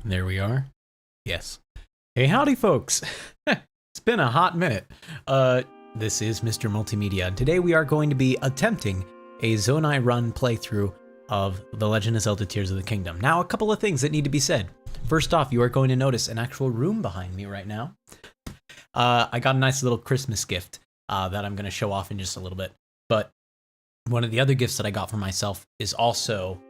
There we are. Yes. Hey, howdy, folks. It's been a hot minute. This is Mr. Multimedia, and today we are going to be attempting a Zonai run playthrough of The Legend of Zelda Tears of the Kingdom. Now, a couple of things that need to be said. First off, you are going to notice an actual room behind me right now. I got a nice little Christmas gift that I'm going to show off in just a little bit. But one of the other gifts that I got for myself is also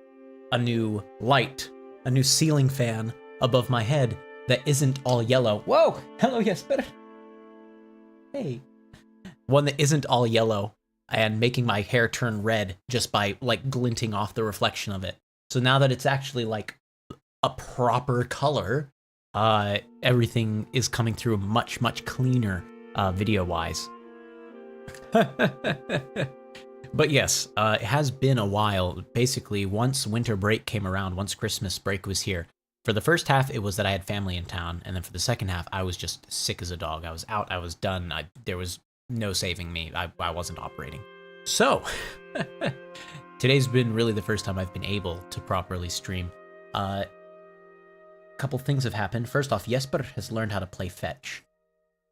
a new light, a new ceiling fan above my head that isn't all yellow. Whoa! Hello, Jesper. Hey. One that isn't all yellow and making my hair turn red just by like glinting off the reflection of it. So now that it's actually like a proper color, everything is coming through much, much cleaner video-wise. But yes, it has been a while. Basically, once winter break came around, once Christmas break was here, for the first half, it was that I had family in town, and then for the second half, I was just sick as a dog. I was out, I was done, there was no saving me. I wasn't operating. So, today's been really the first time I've been able to properly stream. A couple things have happened. First off, Jesper has learned how to play fetch.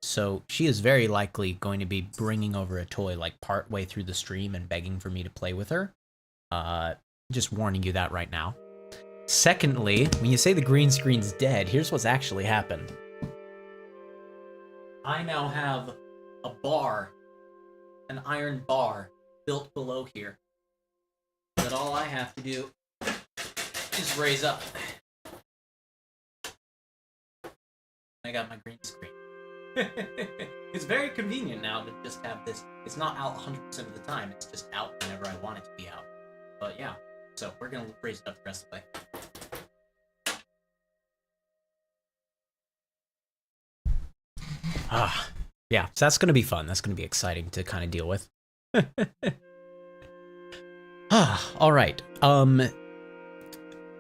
So she is very likely going to be bringing over a toy like part way through the stream and begging for me to play with her. Just warning you that right now. Secondly, when you say the green screen's dead, here's what's actually happened. I now have a bar, an iron bar, built below here, that all I have to do is raise up. I got my green screen. It's very convenient now to just have this. It's not out 100% of the time, it's just out whenever I want it to be out. But yeah, so we're gonna raise it up the rest of the way. Yeah, so that's gonna be fun. That's gonna be exciting to kind of deal with. All right.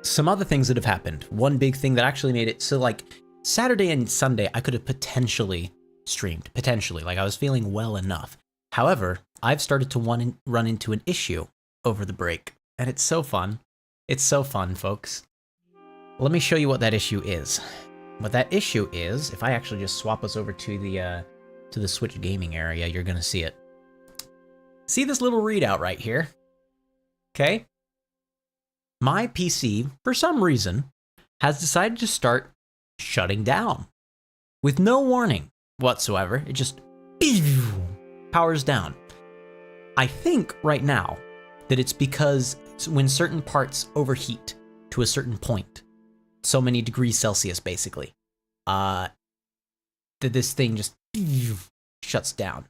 Some other things that have happened. One big thing that actually made it so like Saturday and Sunday I could have potentially streamed. Potentially, like I was feeling well enough. However, I've started to run into an issue over the break, and it's so fun. It's so fun, folks. Let me show you what that issue is. What that issue is, if I actually just swap us over to the Switch gaming area, you're gonna see it. See this little readout right here? Okay? My PC, for some reason, has decided to start shutting down. With no warning whatsoever, it just powers down. I think right now that it's because when certain parts overheat to a certain point, so many degrees Celsius basically, that this thing just shuts down.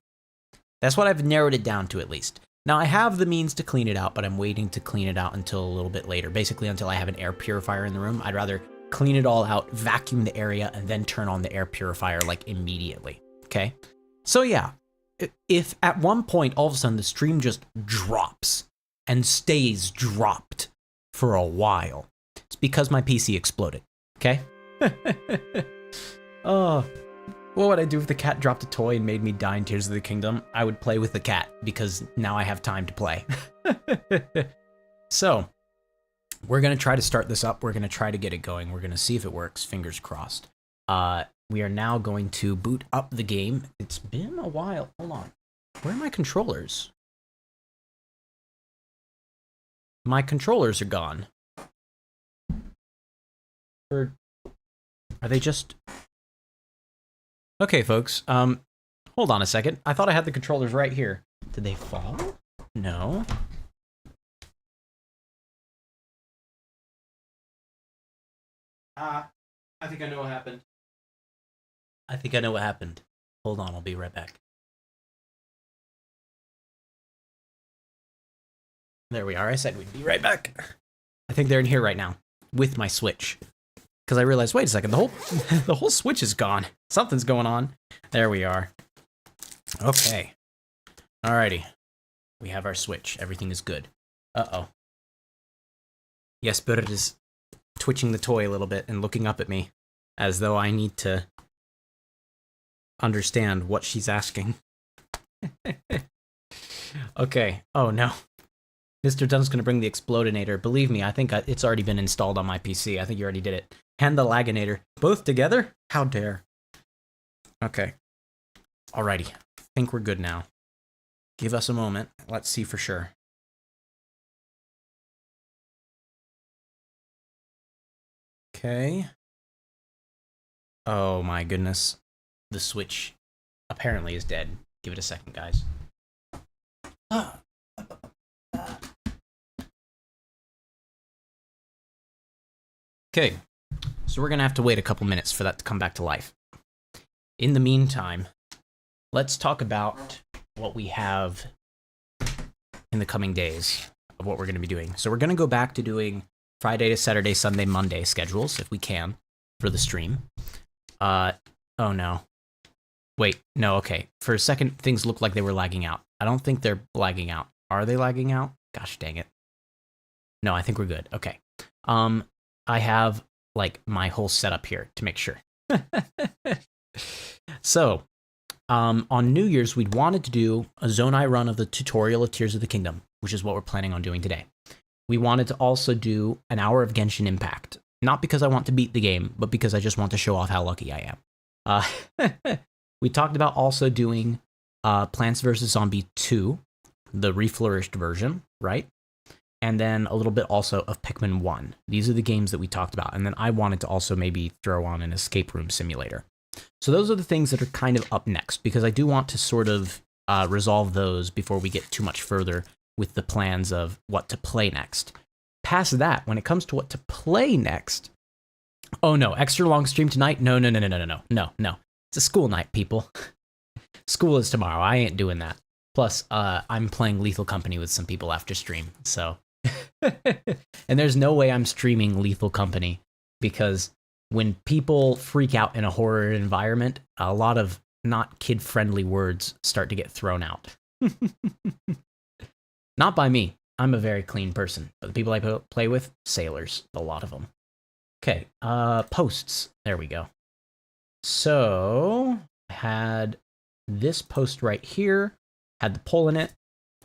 That's what I've narrowed it down to, at least. Now I have the means to clean it out, but I'm waiting to clean it out until a little bit later, basically until I have an air purifier in the room. I'd rather clean it all out, vacuum the area, and then turn on the air purifier like immediately, okay? So yeah, if at one point all of a sudden the stream just drops and stays dropped for a while, it's because my PC exploded, okay? Oh, what would I do if the cat dropped a toy and made me die in Tears of the Kingdom? I would play with the cat, because now I have time to play. So, we're gonna try to start this up. We're gonna try to get it going. We're gonna see if it works, fingers crossed. We are now going to boot up the game. It's been a while, hold on. Where are my controllers? My controllers are gone. Or are they just... Okay, folks, Hold on a second. I thought I had the controllers right here. Did they fall? No. I think I know what happened. I think I know what happened. Hold on, I'll be right back. There we are. I said we'd be right back. I think they're in here right now with my Switch. Because I realized, wait a second, the whole the whole Switch is gone. Something's going on. There we are. Okay. Alrighty. We have our Switch. Everything is good. Uh-oh. Yes, Bird is twitching the toy a little bit and looking up at me as though I need to understand what she's asking. Okay. Oh, no. Mr. Dunn's going to bring the Explodinator. Believe me, I think it's already been installed on my PC. I think you already did it. And the Laginator. Both together? How dare. Okay. Alrighty. I think we're good now. Give us a moment. Let's see for sure. Okay. Oh my goodness. The Switch apparently is dead. Give it a second, guys. Okay, so we're gonna have to wait a couple minutes for that to come back to life. In the meantime, let's talk about what we have in the coming days of what we're gonna be doing. So we're gonna go back to doing Friday to Saturday, Sunday, Monday schedules, if we can, for the stream. Oh no. Wait, no, okay. For a second, things look like they were lagging out. I don't think they're lagging out. Are they lagging out? Gosh dang it. No, I think we're good. Okay. I have, like, my whole setup here to make sure. So, on New Year's, we'd wanted to do a Zonai run of the tutorial of Tears of the Kingdom, which is what we're planning on doing today. We wanted to also do an hour of Genshin Impact. Not because I want to beat the game, but because I just want to show off how lucky I am. We talked about also doing Plants vs. Zombie 2, the reflourished version, right? And then a little bit also of Pikmin 1. These are the games that we talked about. And then I wanted to also maybe throw on an escape room simulator. So those are the things that are kind of up next, because I do want to sort of resolve those before we get too much further with the plans of what to play next. Past that, when it comes to what to play next, oh no, extra long stream tonight? No. It's a school night, people. School is tomorrow. I ain't doing that. Plus, I'm playing Lethal Company with some people after stream, so... And there's no way I'm streaming Lethal Company, because when people freak out in a horror environment, a lot of not kid-friendly words start to get thrown out. Not by me. I'm a very clean person, but the people I play with, sailors, a lot of them. Okay, posts. There we go. So, I had this post right here, had the poll in it.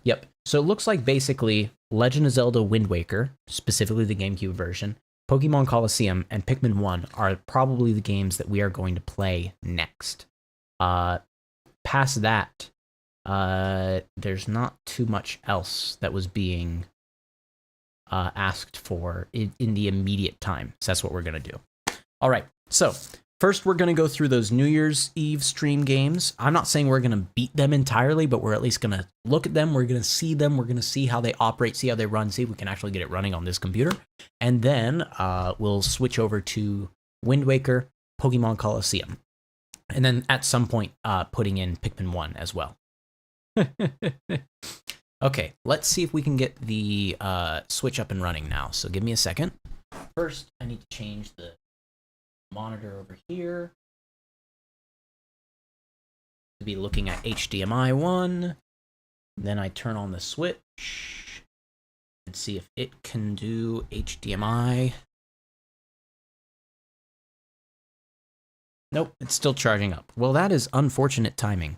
Yep, so it looks like basically Legend of Zelda Wind Waker, specifically the GameCube version, Pokemon Colosseum, and Pikmin 1 are probably the games that we are going to play next. Past that, there's not too much else that was being asked for in the immediate time. So that's what we're going to do. All right, so first we're going to go through those New Year's Eve stream games. I'm not saying we're going to beat them entirely, but we're at least going to look at them. We're going to see them. We're going to see how they operate, see how they run, see if we can actually get it running on this computer. And then we'll switch over to Wind Waker, Pokemon Colosseum. And then at some point, putting in Pikmin 1 as well. Okay, let's see if we can get the Switch up and running now. So give me a second. First, I need to change the monitor over here to be looking at HDMI 1. Then I turn on the Switch and see if it can do HDMI. Nope, it's still charging up. Well, that is unfortunate timing.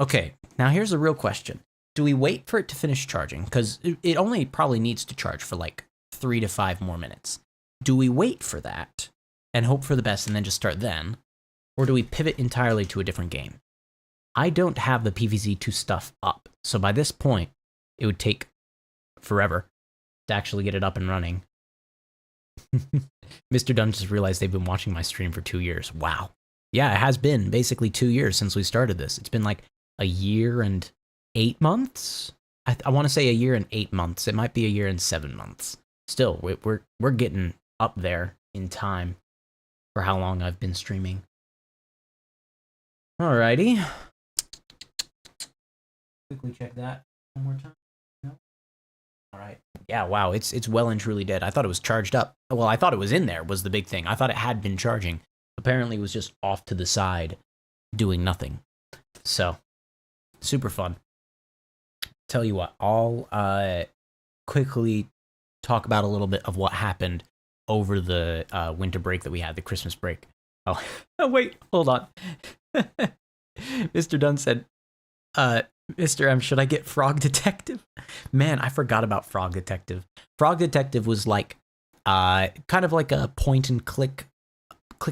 Okay, now here's the real question. Do we wait for it to finish charging? Because it only probably needs to charge for like 3 to 5 more minutes. Do we wait for that and hope for the best and then just start then? Or do we pivot entirely to a different game? I don't have the PVZ2 stuff up, so by this point, it would take forever to actually get it up and running. Mr. Dunn just realized they've been watching my stream for 2 years. Wow. Yeah, it has been basically 2 years since we started this. It's been like a year and 8 months. I want to say a year and 8 months. It might be a year and 7 months. Still, we're getting up there in time for how long I've been streaming. Alrighty. Quickly check that one more time. No. All right. Yeah. Wow. It's well and truly dead. I thought it was charged up. Well, I thought it was in there. Was the big thing. I thought it had been charging. Apparently, it was just off to the side, doing nothing. So, super fun. Tell you what, I'll quickly talk about a little bit of what happened over the winter break that we had, the Christmas break. Oh, oh wait, hold on. Mr. Dunn said, Mr. M, should I get Frog Detective? Man, I forgot about Frog Detective. Frog Detective was like, kind of like a point and click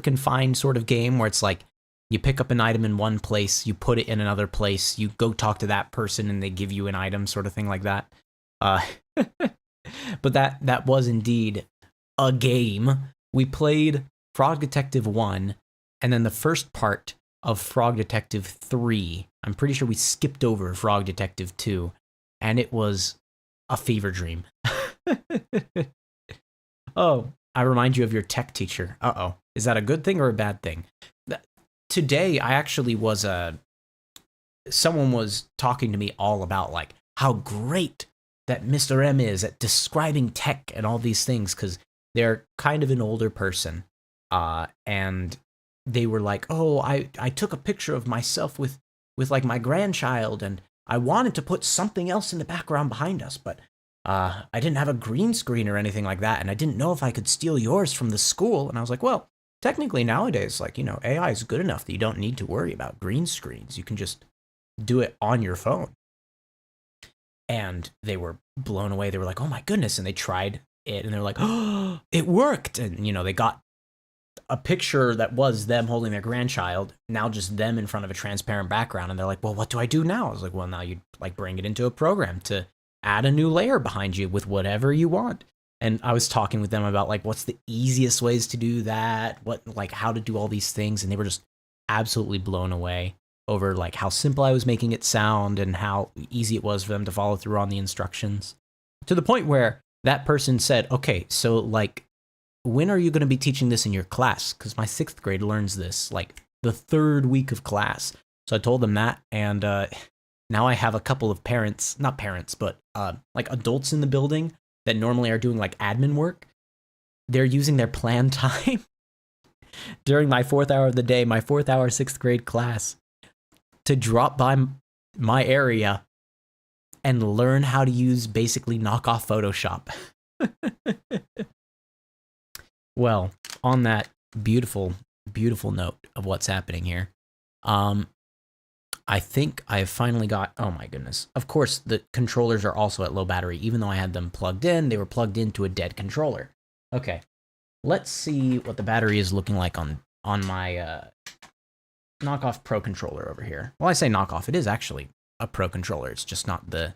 and find sort of game where it's like, you pick up an item in one place, you put it in another place, you go talk to that person and they give you an item, sort of thing like that. But that was indeed a game. We played Frog Detective 1, and then the first part of Frog Detective 3. I'm pretty sure we skipped over Frog Detective 2, and it was a fever dream. Oh, I remind you of your tech teacher. Uh-oh. Is that a good thing or a bad thing? Today, I actually was someone was talking to me all about like how great that MrM is at describing tech and all these things, because they're kind of an older person, and they were like, oh, I took a picture of myself with like my grandchild, and I wanted to put something else in the background behind us, but I didn't have a green screen or anything like that, and I didn't know if I could steal yours from the school. And I was like, well, technically nowadays, like, you know, AI is good enough that you don't need to worry about green screens. You can just do it on your phone. And they were blown away. They were like, oh my goodness. And they tried it and they're like, oh, it worked. And, you know, they got a picture that was them holding their grandchild, now just them in front of a transparent background. And they're like, well, what do I do now? I was like, well, now you like bring it into a program to add a new layer behind you with whatever you want. And I was talking with them about like, what's the easiest ways to do that? What, like how to do all these things. And they were just absolutely blown away over like how simple I was making it sound and how easy it was for them to follow through on the instructions, to the point where that person said, okay, so like, when are you going to be teaching this in your class? Because my 6th grade learns this like the 3rd week of class. So I told them that, and now I have a couple of parents, not parents, but like adults in the building that normally are doing like admin work. They're using their plan time during my 4th hour of the day, my 4th hour 6th grade class, to drop by my area and learn how to use basically knockoff Photoshop. Well, on that beautiful, beautiful note of what's happening here, I think I've finally got, oh my goodness. Of course, the controllers are also at low battery. Even though I had them plugged in, they were plugged into a dead controller. Okay, let's see what the battery is looking like on my knockoff Pro controller over here. Well, I say knockoff, it is actually a Pro controller. It's just not the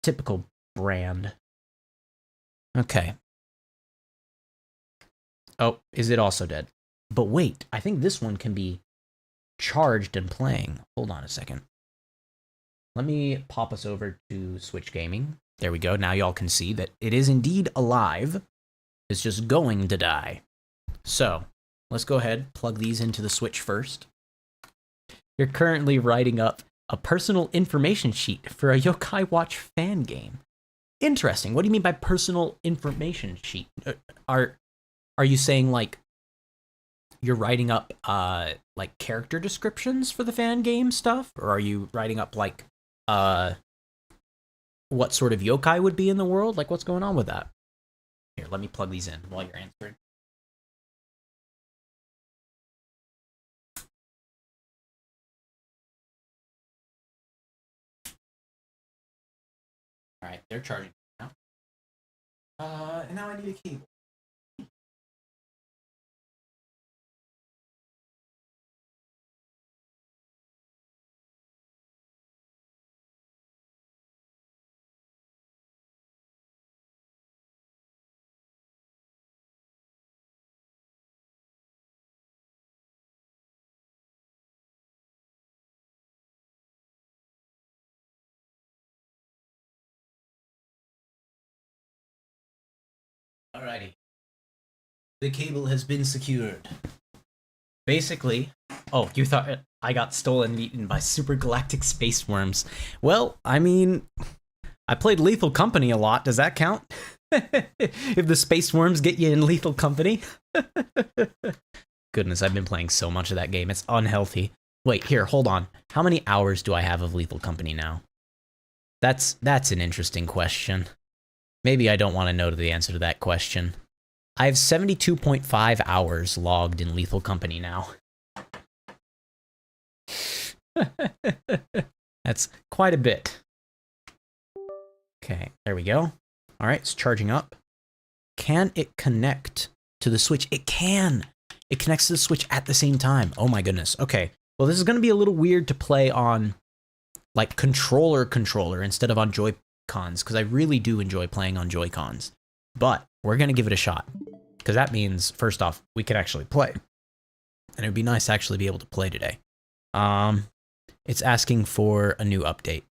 typical brand. Okay. Oh, is it also dead? But wait, I think this one can be charged and playing. Hold on a second. Let me pop us over to Switch Gaming. There we go. Now y'all can see that it is indeed alive. It's just going to die. So, let's go ahead, plug these into the Switch first. You're currently writing up a personal information sheet for a Yokai Watch fan game. Interesting. What do you mean by personal information sheet? Are you saying like you're writing up like character descriptions for the fan game stuff, or are you writing up like what sort of yokai would be in the world? Like what's going on with that? Here, let me plug these in while you're answering. All right, they're charging now. And now I need a cable. Alrighty. The cable has been secured. Basically, oh, you thought I got stolen and eaten by super galactic space worms. Well, I mean, I played Lethal Company a lot. Does that count? If the space worms get you in Lethal Company? Goodness, I've been playing so much of that game. It's unhealthy. Wait, here, hold on. How many hours do I have of Lethal Company now? That's an interesting question. Maybe I don't want to know the answer to that question. I have 72.5 hours logged in Lethal Company now. That's quite a bit. Okay, there we go. All right, it's charging up. Can it connect to the Switch? It can. It connects to the Switch at the same time. Oh my goodness. Okay, well, this is going to be a little weird to play on, like, controller instead of on Joy-Cons, because I really do enjoy playing on Joy-Cons. But we're going to give it a shot, because that means, first off, we can actually play. And it would be nice to actually be able to play today. It's asking for a new update.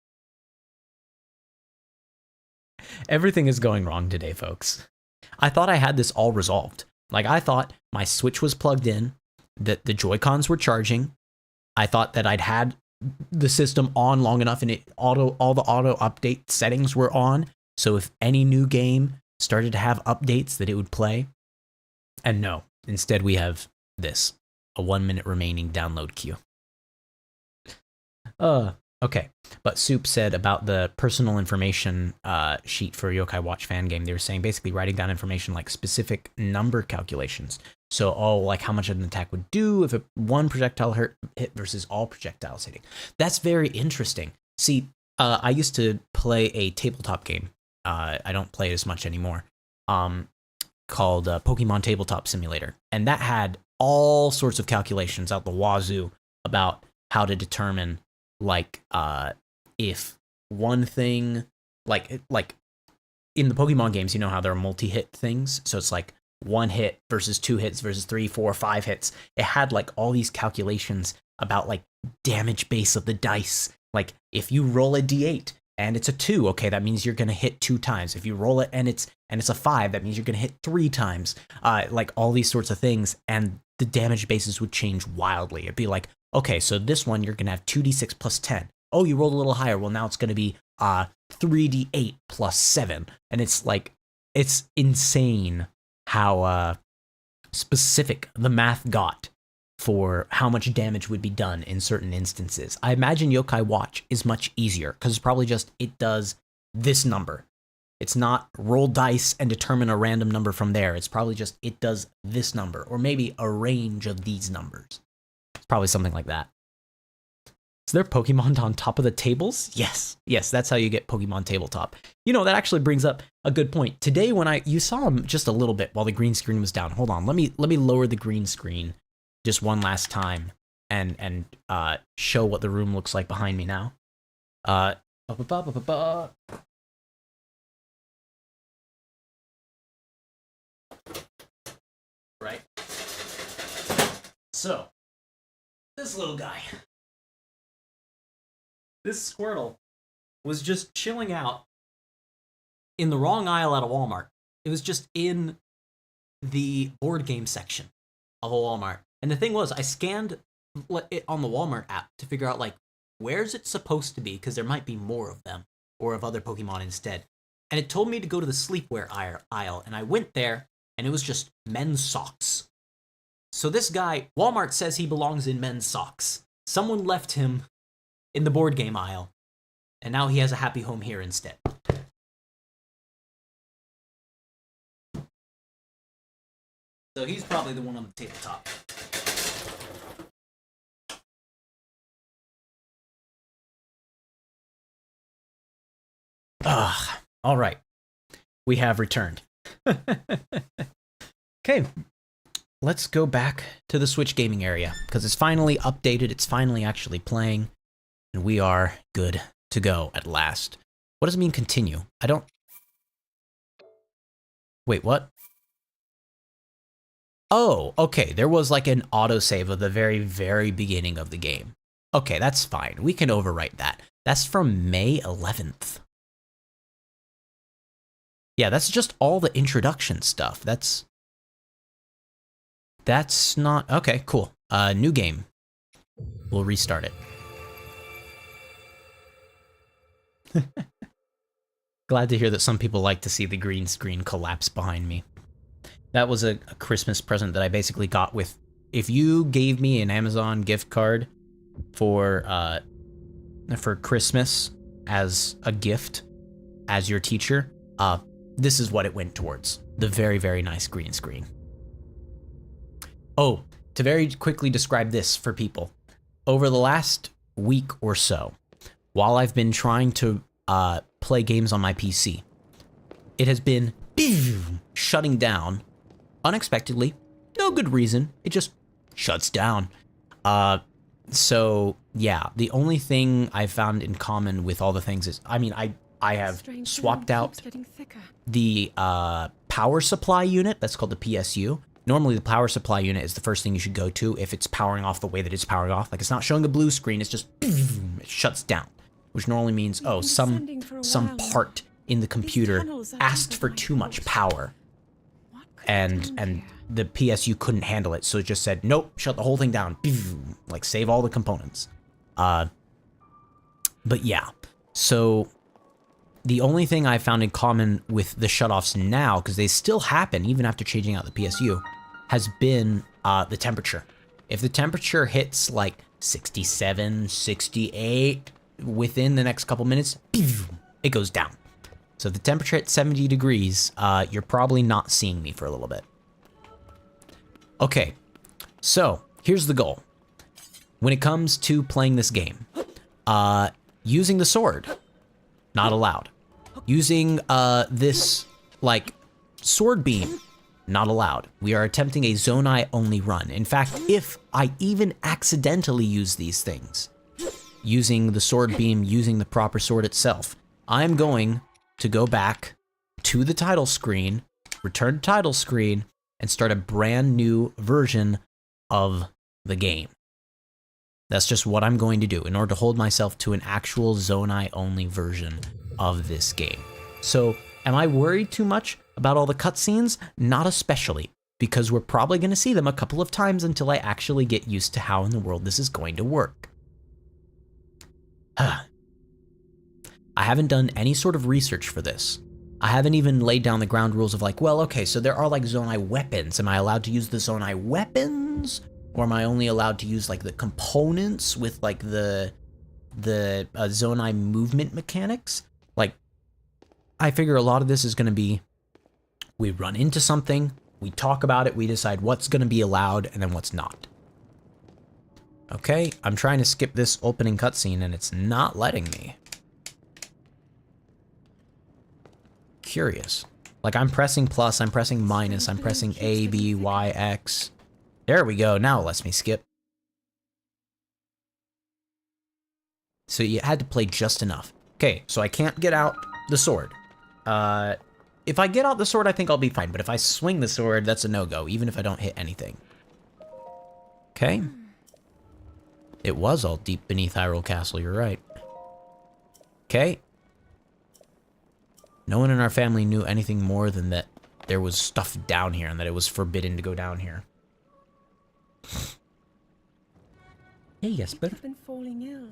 Everything is going wrong today, folks. I thought I had this all resolved. Like, I thought my Switch was plugged in, that the Joy-Cons were charging. I thought that I'd had the system on long enough and all the auto update settings were on. So if any new game started to have updates, that it would play. And no, instead we have this, a 1 minute remaining download queue. Okay. But Soup said about the personal information sheet for Yokai Watch fan game, they were saying basically writing down information like specific number calculations. So, like how much an attack would do if one projectile hit versus all projectiles hitting. That's very interesting. See, I used to play a tabletop game. I don't play it as much anymore. Called Pokemon Tabletop Simulator. And that had all sorts of calculations out the wazoo about how to determine, like, if one thing, like in the Pokemon games, you know how there are multi-hit things? So it's like 1 hit versus 2 hits versus 3, 4, 5 hits. It had like all these calculations about like damage base of the dice. Like if you roll a d8 and it's a 2, okay, that means you're gonna hit 2 times. If you roll it and it's a 5, that means you're gonna hit 3 times. Like all these sorts of things, and the damage bases would change wildly. It'd be like, okay, so this one you're gonna have 2d6 plus 10. Oh, you rolled a little higher. Well, now it's gonna be 3d8 plus 7, and it's like, it's insane how specific the math got for how much damage would be done in certain instances. I imagine Yokai Watch is much easier because it's probably just, it does this number. It's not roll dice and determine a random number from there. It's probably just, it does this number, or maybe a range of these numbers. It's probably something like that. Is there Pokemon on top of the tables? Yes, that's how you get Pokemon Tabletop. You know, that actually brings up a good point. Today, when you saw him just a little bit while the green screen was down. Hold on, let me lower the green screen just one last time and show what the room looks like behind me now. Right. So, this little guy. This Squirtle was just chilling out in the wrong aisle at a Walmart. It was just in the board game section of a Walmart. And the thing was, I scanned it on the Walmart app to figure out, like, where's it supposed to be? Because there might be more of them, or of other Pokemon instead. And it told me to go to the sleepwear aisle, and I went there, and it was just men's socks. So this guy, Walmart says he belongs in men's socks. Someone left him in the board game aisle, and now he has a happy home here instead. So he's probably the one on the tabletop. All right. We have returned. Okay. Let's go back to the Switch gaming area, because it's finally updated, it's finally actually playing, and we are good to go at last. What does it mean continue? I don't... Wait, what? Oh, okay, there was like an autosave of the very, very beginning of the game. Okay, that's fine. We can overwrite that. That's from May 11th. Yeah, that's just all the introduction stuff. That's not... Okay, cool. New game. We'll restart it. Glad to hear that some people like to see the green screen collapse behind me. That was a Christmas present that I basically got with... If you gave me an Amazon gift card for Christmas as a gift, as your teacher, this is what it went towards. The very, very nice green screen. Oh, to very quickly describe this for people. Over the last week or so, while I've been trying to play games on my PC, it has been shutting down unexpectedly. No good reason. It just shuts down. So yeah, the only thing I found in common with all the things is, I mean, I have swapped out the power supply unit. That's called the PSU. Normally the power supply unit is the first thing you should go to if it's powering off the way that it's powering off. Like, it's not showing a blue screen, it's just it shuts down, which normally means, oh, some part in the computer asked for too much power, and the PSU couldn't handle it, so it just said, nope, shut the whole thing down, like save all the components. But yeah, so the only thing I found in common with the shutoffs now, because they still happen even after changing out the PSU, has been the temperature. If the temperature hits like 67, 68 within the next couple minutes, it goes down. So if the temperature at 70 degrees, you're probably not seeing me for a little bit. Okay, so here's the goal. When it comes to playing this game, using the sword, not allowed. Using this, like, sword beam, not allowed. We are attempting a Zonai only run. In fact, if I even accidentally use these things, using the sword beam, using the proper sword itself, I'm going to go back to the title screen, return to title screen, and start a brand new version of the game. That's just what I'm going to do in order to hold myself to an actual Zonai only version of this game. So, am I worried too much about all the cutscenes? Not especially, because we're probably going to see them a couple of times until I actually get used to how in the world this is going to work. I haven't done any sort of research for this. I haven't even laid down the ground rules of like, well, okay, so there are like Zonai weapons. Am I allowed to use the Zonai weapons? Or am I only allowed to use like the components with like the Zonai movement mechanics? Like, I figure a lot of this is going to be, we run into something, we talk about it, we decide what's going to be allowed and then what's not. Okay, I'm trying to skip this opening cutscene and it's not letting me. Curious. Like, I'm pressing plus, I'm pressing minus, I'm pressing A, B, Y, X. There we go, now it lets me skip. So you had to play just enough. Okay, so I can't get out the sword. If I get out the sword, I think I'll be fine, but if I swing the sword, that's a no-go, even if I don't hit anything. Okay. It was all deep beneath Hyrule Castle, you're right. Okay. No one in our family knew anything more than that there was stuff down here and that it was forbidden to go down here. Hey, Jesper. I've been falling ill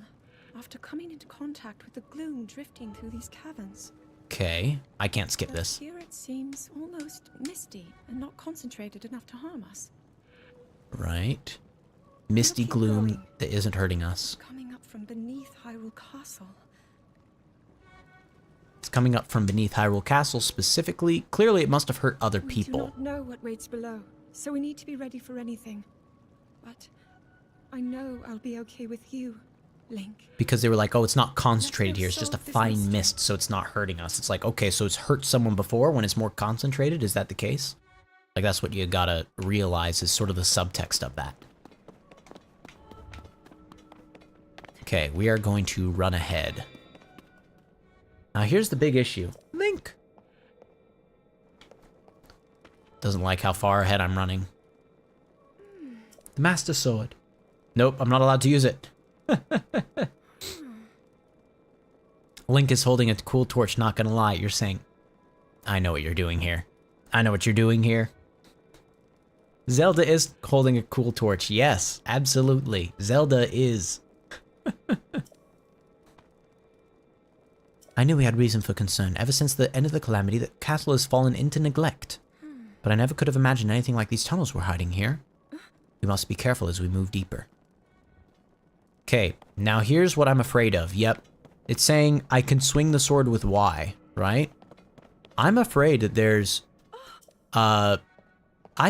after coming into contact with the gloom drifting through these caverns. Okay, I can't skip this. Here it seems almost misty and not concentrated enough to harm us. Right. Misty gloom that isn't hurting us. Coming up from beneath Hyrule Castle. It's coming up from beneath Hyrule Castle specifically. Clearly, it must have hurt other people. We do not know what waits below, so we need to be ready for anything. But I know I'll be okay with you, Link. Because they were like, oh, it's not concentrated here. It's just a fine mist, so it's not hurting us. It's like, okay, so it's hurt someone before when it's more concentrated? Is that the case? Like, that's what you gotta realize is sort of the subtext of that. Okay, we are going to run ahead. Now, here's the big issue. Link! Doesn't like how far ahead I'm running. The Master Sword. Nope, I'm not allowed to use it. Link is holding a cool torch, not gonna lie. You're saying, I know what you're doing here. I know what you're doing here. Zelda is holding a cool torch. Yes, absolutely. Zelda is. I knew we had reason for concern. Ever since the end of the calamity, the castle has fallen into neglect. But I never could have imagined anything like these tunnels were hiding here. We must be careful as we move deeper. Okay, now here's what I'm afraid of. Yep, it's saying I can swing the sword with Y, right? I'm afraid that there's... I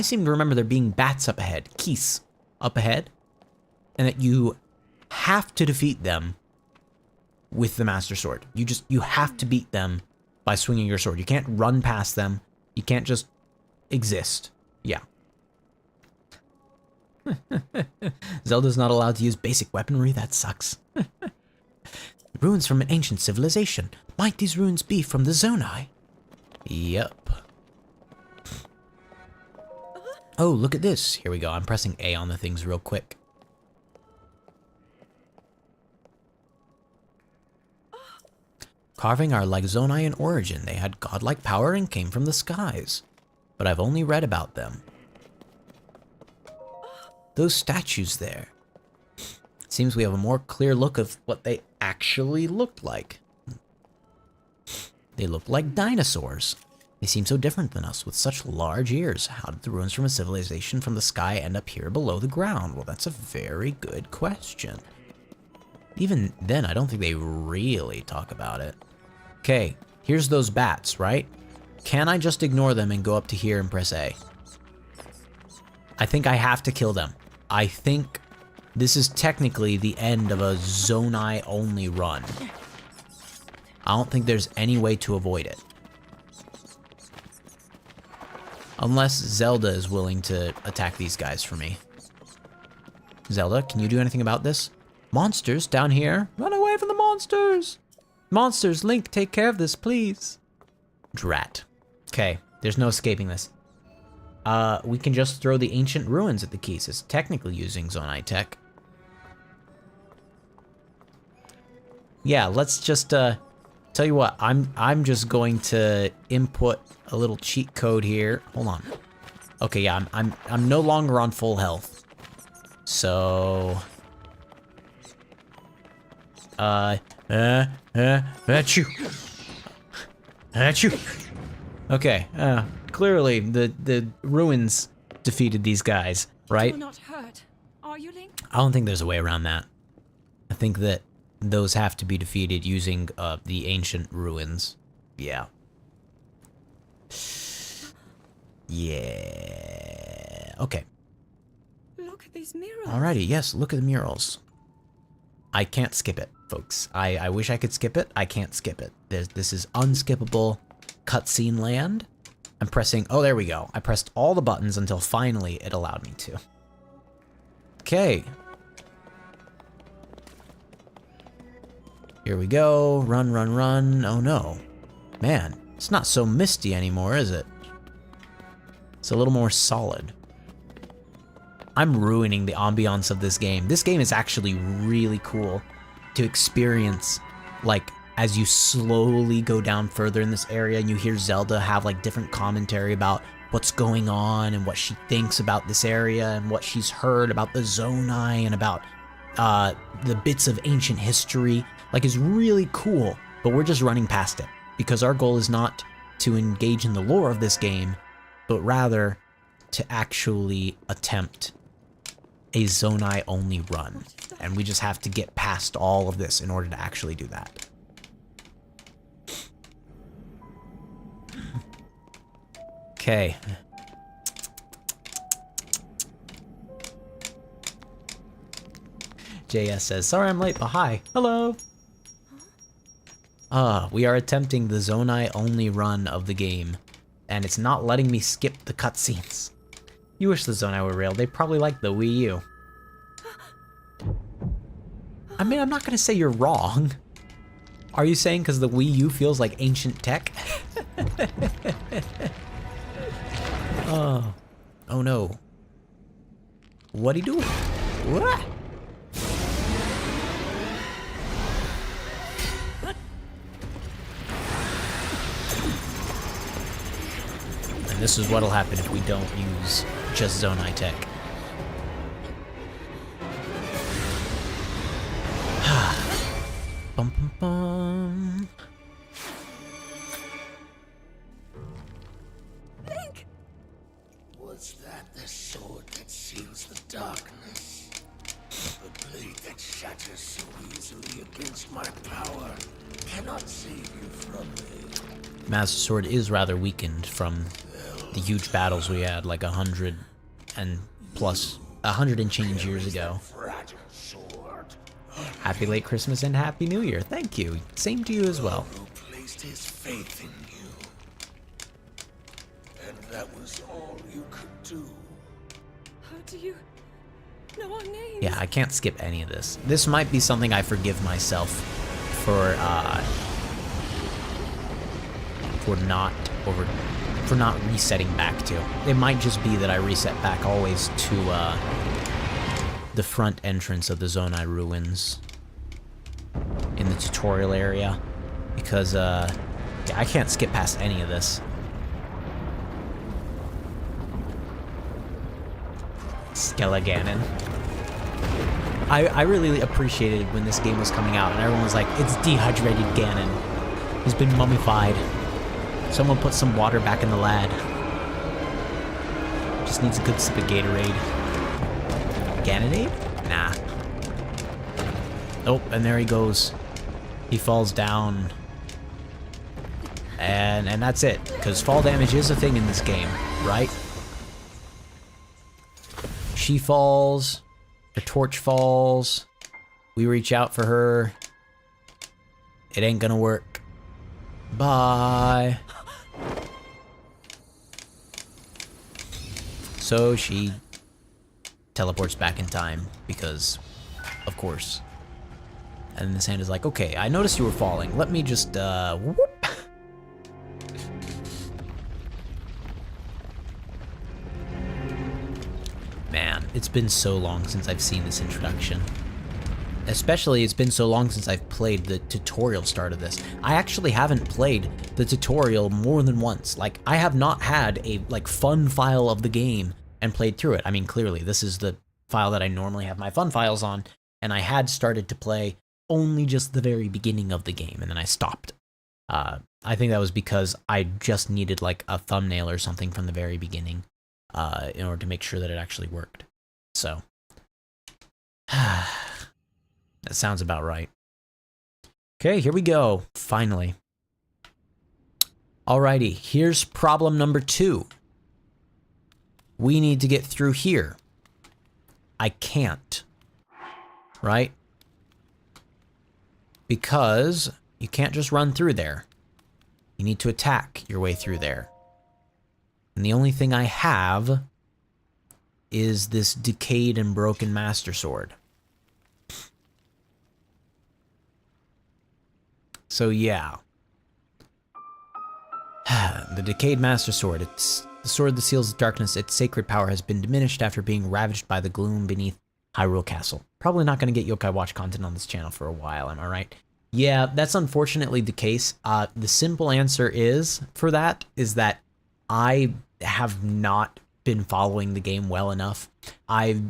seem to remember there being bats up ahead, keys up ahead, and that you have to defeat them with the Master Sword. You have to beat them by swinging your sword. You can't run past them. You can't just exist. Yeah. Zelda's not allowed to use basic weaponry. That sucks. Ruins from an ancient civilization. Might these ruins be from the Zonai? Yep. Oh, look at this. Here we go. I'm pressing A on the things real quick. Carving are like Zonai in origin. They had godlike power and came from the skies. But I've only read about them. Those statues there. Seems we have a more clear look of what they actually looked like. They look like dinosaurs. They seem so different than us, with such large ears. How did the ruins from a civilization from the sky end up here below the ground? Well, that's a very good question. Even then, I don't think they really talk about it. Okay, here's those bats, right? Can I just ignore them and go up to here and press A? I think I have to kill them. I think this is technically the end of a Zonai only run. I don't think there's any way to avoid it. Unless Zelda is willing to attack these guys for me. Zelda, can you do anything about this? Monsters down here? Run away from the monsters! Monsters, Link, take care of this, please. Drat. Okay, there's no escaping this. We can just throw the ancient ruins at the keys. It's technically using Zonai tech. Yeah, let's just, tell you what, I'm just going to input a little cheat code here. Hold on. Okay, yeah, I'm no longer on full health. So... achoo. Achoo. Okay, clearly the ruins defeated these guys, right? You're not hurt, are you, Link? I don't think there's a way around that. I think that those have to be defeated using the ancient ruins. Yeah. Yeah. Okay. Look at these murals. Alrighty, yes, look at the murals. I can't skip it, folks. I wish I could skip it. I can't skip it. This is unskippable cutscene land. I'm pressing, oh, there we go. I pressed all the buttons until finally it allowed me to. Okay. Here we go. Run, run, run. Oh no. Man, it's not so misty anymore, is it? It's a little more solid. I'm ruining the ambiance of this game. This game is actually really cool to experience, like, as you slowly go down further in this area and you hear Zelda have, like, different commentary about what's going on and what she thinks about this area and what she's heard about the Zonai and about the bits of ancient history. Like, it's really cool, but we're just running past it because our goal is not to engage in the lore of this game, but rather to actually attempt a Zonai only run. And we just have to get past all of this in order to actually do that. Okay. JS says, sorry I'm late, but hi. Hello. We are attempting the Zonai only run of the game, and it's not letting me skip the cutscenes. You wish the Zonai were real. They probably like the Wii U. I mean, I'm not gonna say you're wrong. Are you saying because the Wii U feels like ancient tech? Oh. Oh no. What'd he do? What? this is what'll happen if we don't use just Zonai tech. Bum, bum, bum. Link! Was that the sword that seals the darkness? The blade that shatters so easily against my power cannot save you from me. Master Sword is rather weakened from the huge battles we had like 100 and plus 100 and change years ago. Fragile sword. Happy late Christmas and Happy New Year. Thank you. Same to you as well. Who placed his faith in you? And that was all you could do. How do you know our names? Yeah, I can't skip any of this. This might be something I forgive myself for not resetting back to. It might just be that I reset back always to the front entrance of the Zonai ruins in the tutorial area, because yeah, I can't skip past any of this. Skelliganon. I really appreciated when this game was coming out and everyone was like, it's dehydrated Ganon. He's been mummified. Someone put some water back in the lad. Just needs a good sip of Gatorade. Ganonade? Nah. Oh, and there he goes. He falls down. And that's it. Because fall damage is a thing in this game, right? She falls. The torch falls. We reach out for her. It ain't gonna work. Bye. So she teleports back in time because, of course. And the sand is like, okay, I noticed you were falling. Let me just, whoop. Man, it's been so long since I've seen this introduction. Especially, it's been so long since I've played the tutorial start of this. I actually haven't played the tutorial more than once. Like, I have not had a, like, fun file of the game and played through it. I mean, clearly, this is the file that I normally have my fun files on, and I had started to play only just the very beginning of the game, and then I stopped. I think that was because I just needed, like, a thumbnail or something from the very beginning in order to make sure that it actually worked. So, that sounds about right. Okay, here we go, finally. Alrighty, here's problem number 2. We need to get through here. I can't, right? Because you can't just run through there. You need to attack your way through there. And the only thing I have is this decayed and broken Master Sword. So yeah. The decayed Master Sword. It's the sword that seals the darkness. Its sacred power has been diminished after being ravaged by the gloom beneath Hyrule Castle. Probably not going to get Yokai Watch content on this channel for a while, am I right? Yeah, that's unfortunately the case. The simple answer is that I have not been following the game well enough. I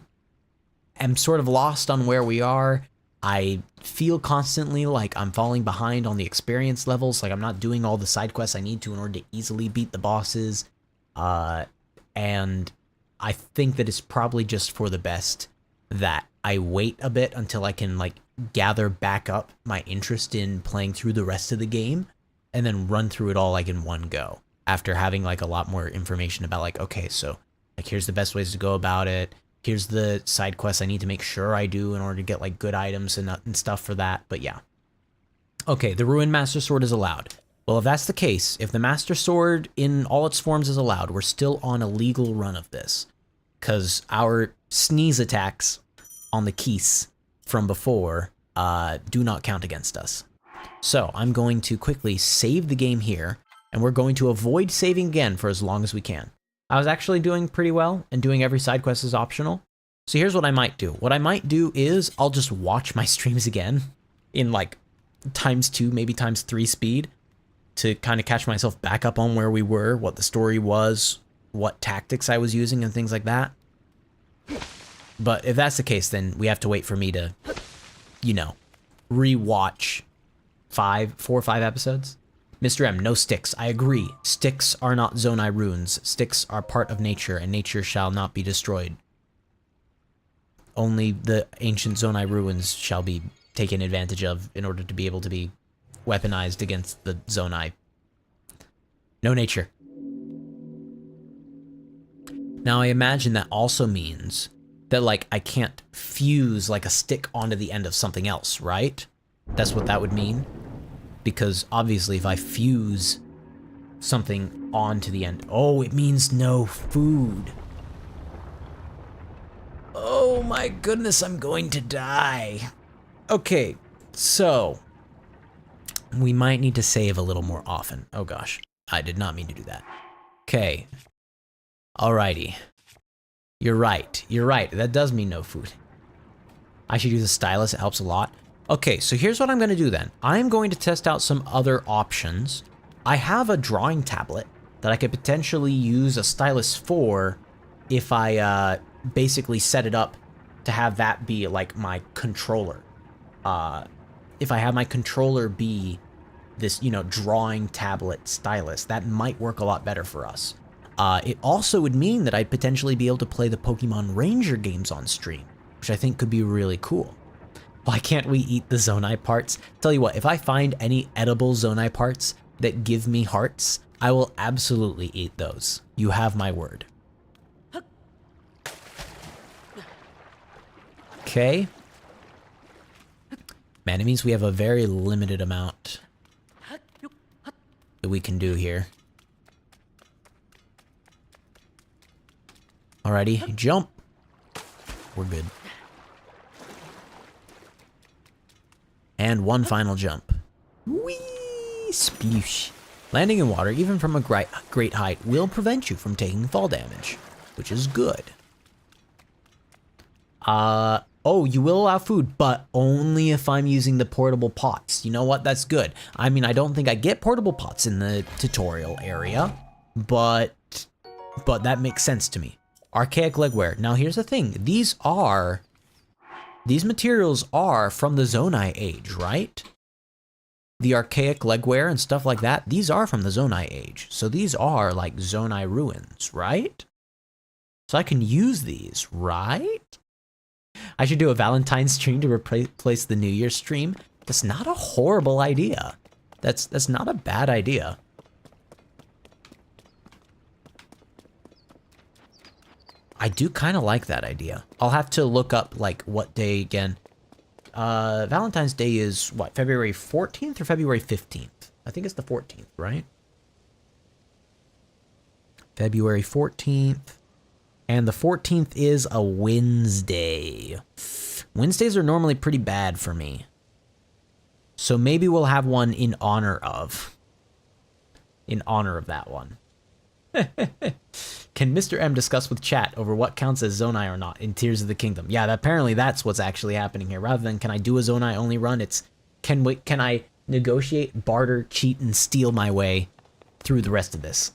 am sort of lost on where we are. I feel constantly like I'm falling behind on the experience levels, like I'm not doing all the side quests I need to in order to easily beat the bosses. And I think that it's probably just for the best that I wait a bit until I can like gather back up my interest in playing through the rest of the game and then run through it all like in one go after having like a lot more information about like, okay, so like here's the best ways to go about it. Here's the side quests I need to make sure I do in order to get like good items and stuff for that. But yeah. Okay, the Ruined Master Sword is allowed. Well, if that's the case, if the Master Sword in all its forms is allowed, we're still on a legal run of this. Because our sneeze attacks on the keys from before do not count against us. So I'm going to quickly save the game here, and we're going to avoid saving again for as long as we can. I was actually doing pretty well, and doing every side quest is optional. So here's what I might do. What I might do is I'll just watch my streams again in like ×2, maybe ×3 speed to kind of catch myself back up on where we were, what the story was, what tactics I was using and things like that. But if that's the case, then we have to wait for me to, you know, rewatch 4 or 5 episodes. Mr. M, no sticks. I agree. Sticks are not Zonai runes. Sticks are part of nature, and nature shall not be destroyed. Only the ancient Zonai ruins shall be taken advantage of in order to be able to be weaponized against the Zonai. No nature. Now I imagine that also means that, like, I can't fuse like a stick onto the end of something else, right? That's what that would mean. Because obviously if I fuse something onto the end, oh, it means no food. Oh my goodness, I'm going to die. Okay, so we might need to save a little more often. Oh gosh, I did not mean to do that. Okay, alrighty. You're right, that does mean no food. I should use a stylus, it helps a lot. Okay, so here's what I'm gonna do then. I'm going to test out some other options. I have a drawing tablet that I could potentially use a stylus for if I basically set it up to have that be like my controller. If I have my controller be this, you know, drawing tablet stylus, that might work a lot better for us. It also would mean that I'd potentially be able to play the Pokemon Ranger games on stream, which I think could be really cool. Why can't we eat the Zonai parts? Tell you what, if I find any edible Zonai parts that give me hearts, I will absolutely eat those. You have my word. Okay. Man, it means we have a very limited amount that we can do here. Alrighty, jump. We're good. And one final jump. Whee! Sploosh. Landing in water, even from a great height, will prevent you from taking fall damage, which is good. Oh, you will allow food, but only if I'm using the portable pots. You know what? That's good. I mean, I don't think I get portable pots in the tutorial area, but that makes sense to me. Archaic legwear. Now, here's the thing. These materials are from the Zonai age, right? The archaic legwear and stuff like that, these are from the Zonai age. So these are like Zonai ruins, right? So I can use these, right? I should do a Valentine's stream to replace the New Year's stream. That's not a horrible idea. That's not a bad idea. I do kind of like that idea. I'll have to look up like what day again. Valentine's Day is what, February 14th or February 15th? I think it's the 14th, right? February 14th. And the 14th is a Wednesday. Wednesdays are normally pretty bad for me. So maybe we'll have one in honor of that one. Can Mr. M discuss with chat over what counts as Zonai or not in Tears of the Kingdom? Yeah, apparently that's what's actually happening here. Rather than can I do a Zonai only run, it's can I negotiate, barter, cheat, and steal my way through the rest of this.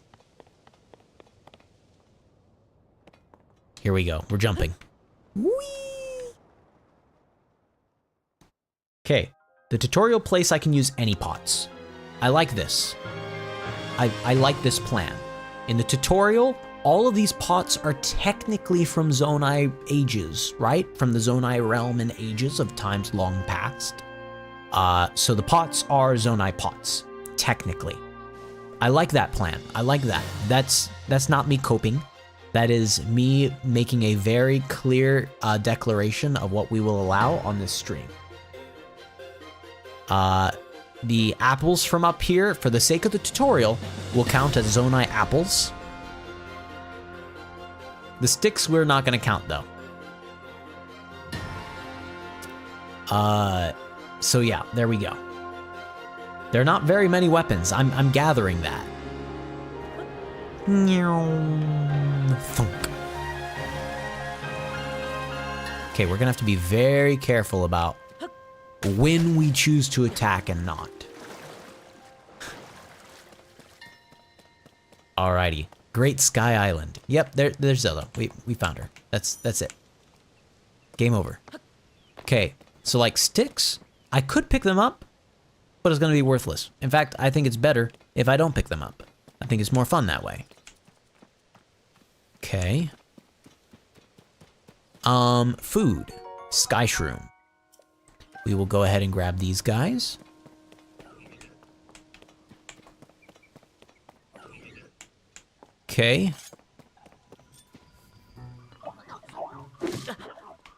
Here we go. We're jumping. Whee! Okay. The tutorial place I can use any pots. I like this. I like this plan. In the tutorial, all of these pots are technically from Zonai ages, right? From the Zonai realm and ages of times long past. So the pots are Zonai pots, technically. I like that plan. I like that. That's not me coping. That is me making a very clear declaration of what we will allow on this stream. The apples from up here, for the sake of the tutorial, will count as Zonai apples. The sticks we're not going to count, though. So yeah, there we go. There are not very many weapons. I'm gathering that. Thunk. Okay, we're gonna have to be very careful about when we choose to attack and not. Alrighty. Great Sky Island. Yep, there's Zelda. We found her. That's it. Game over. Okay, so like sticks, I could pick them up, but it's gonna be worthless. In fact, I think it's better if I don't pick them up. I think it's more fun that way. Okay. Food. Sky Shroom. We will go ahead and grab these guys. Okay.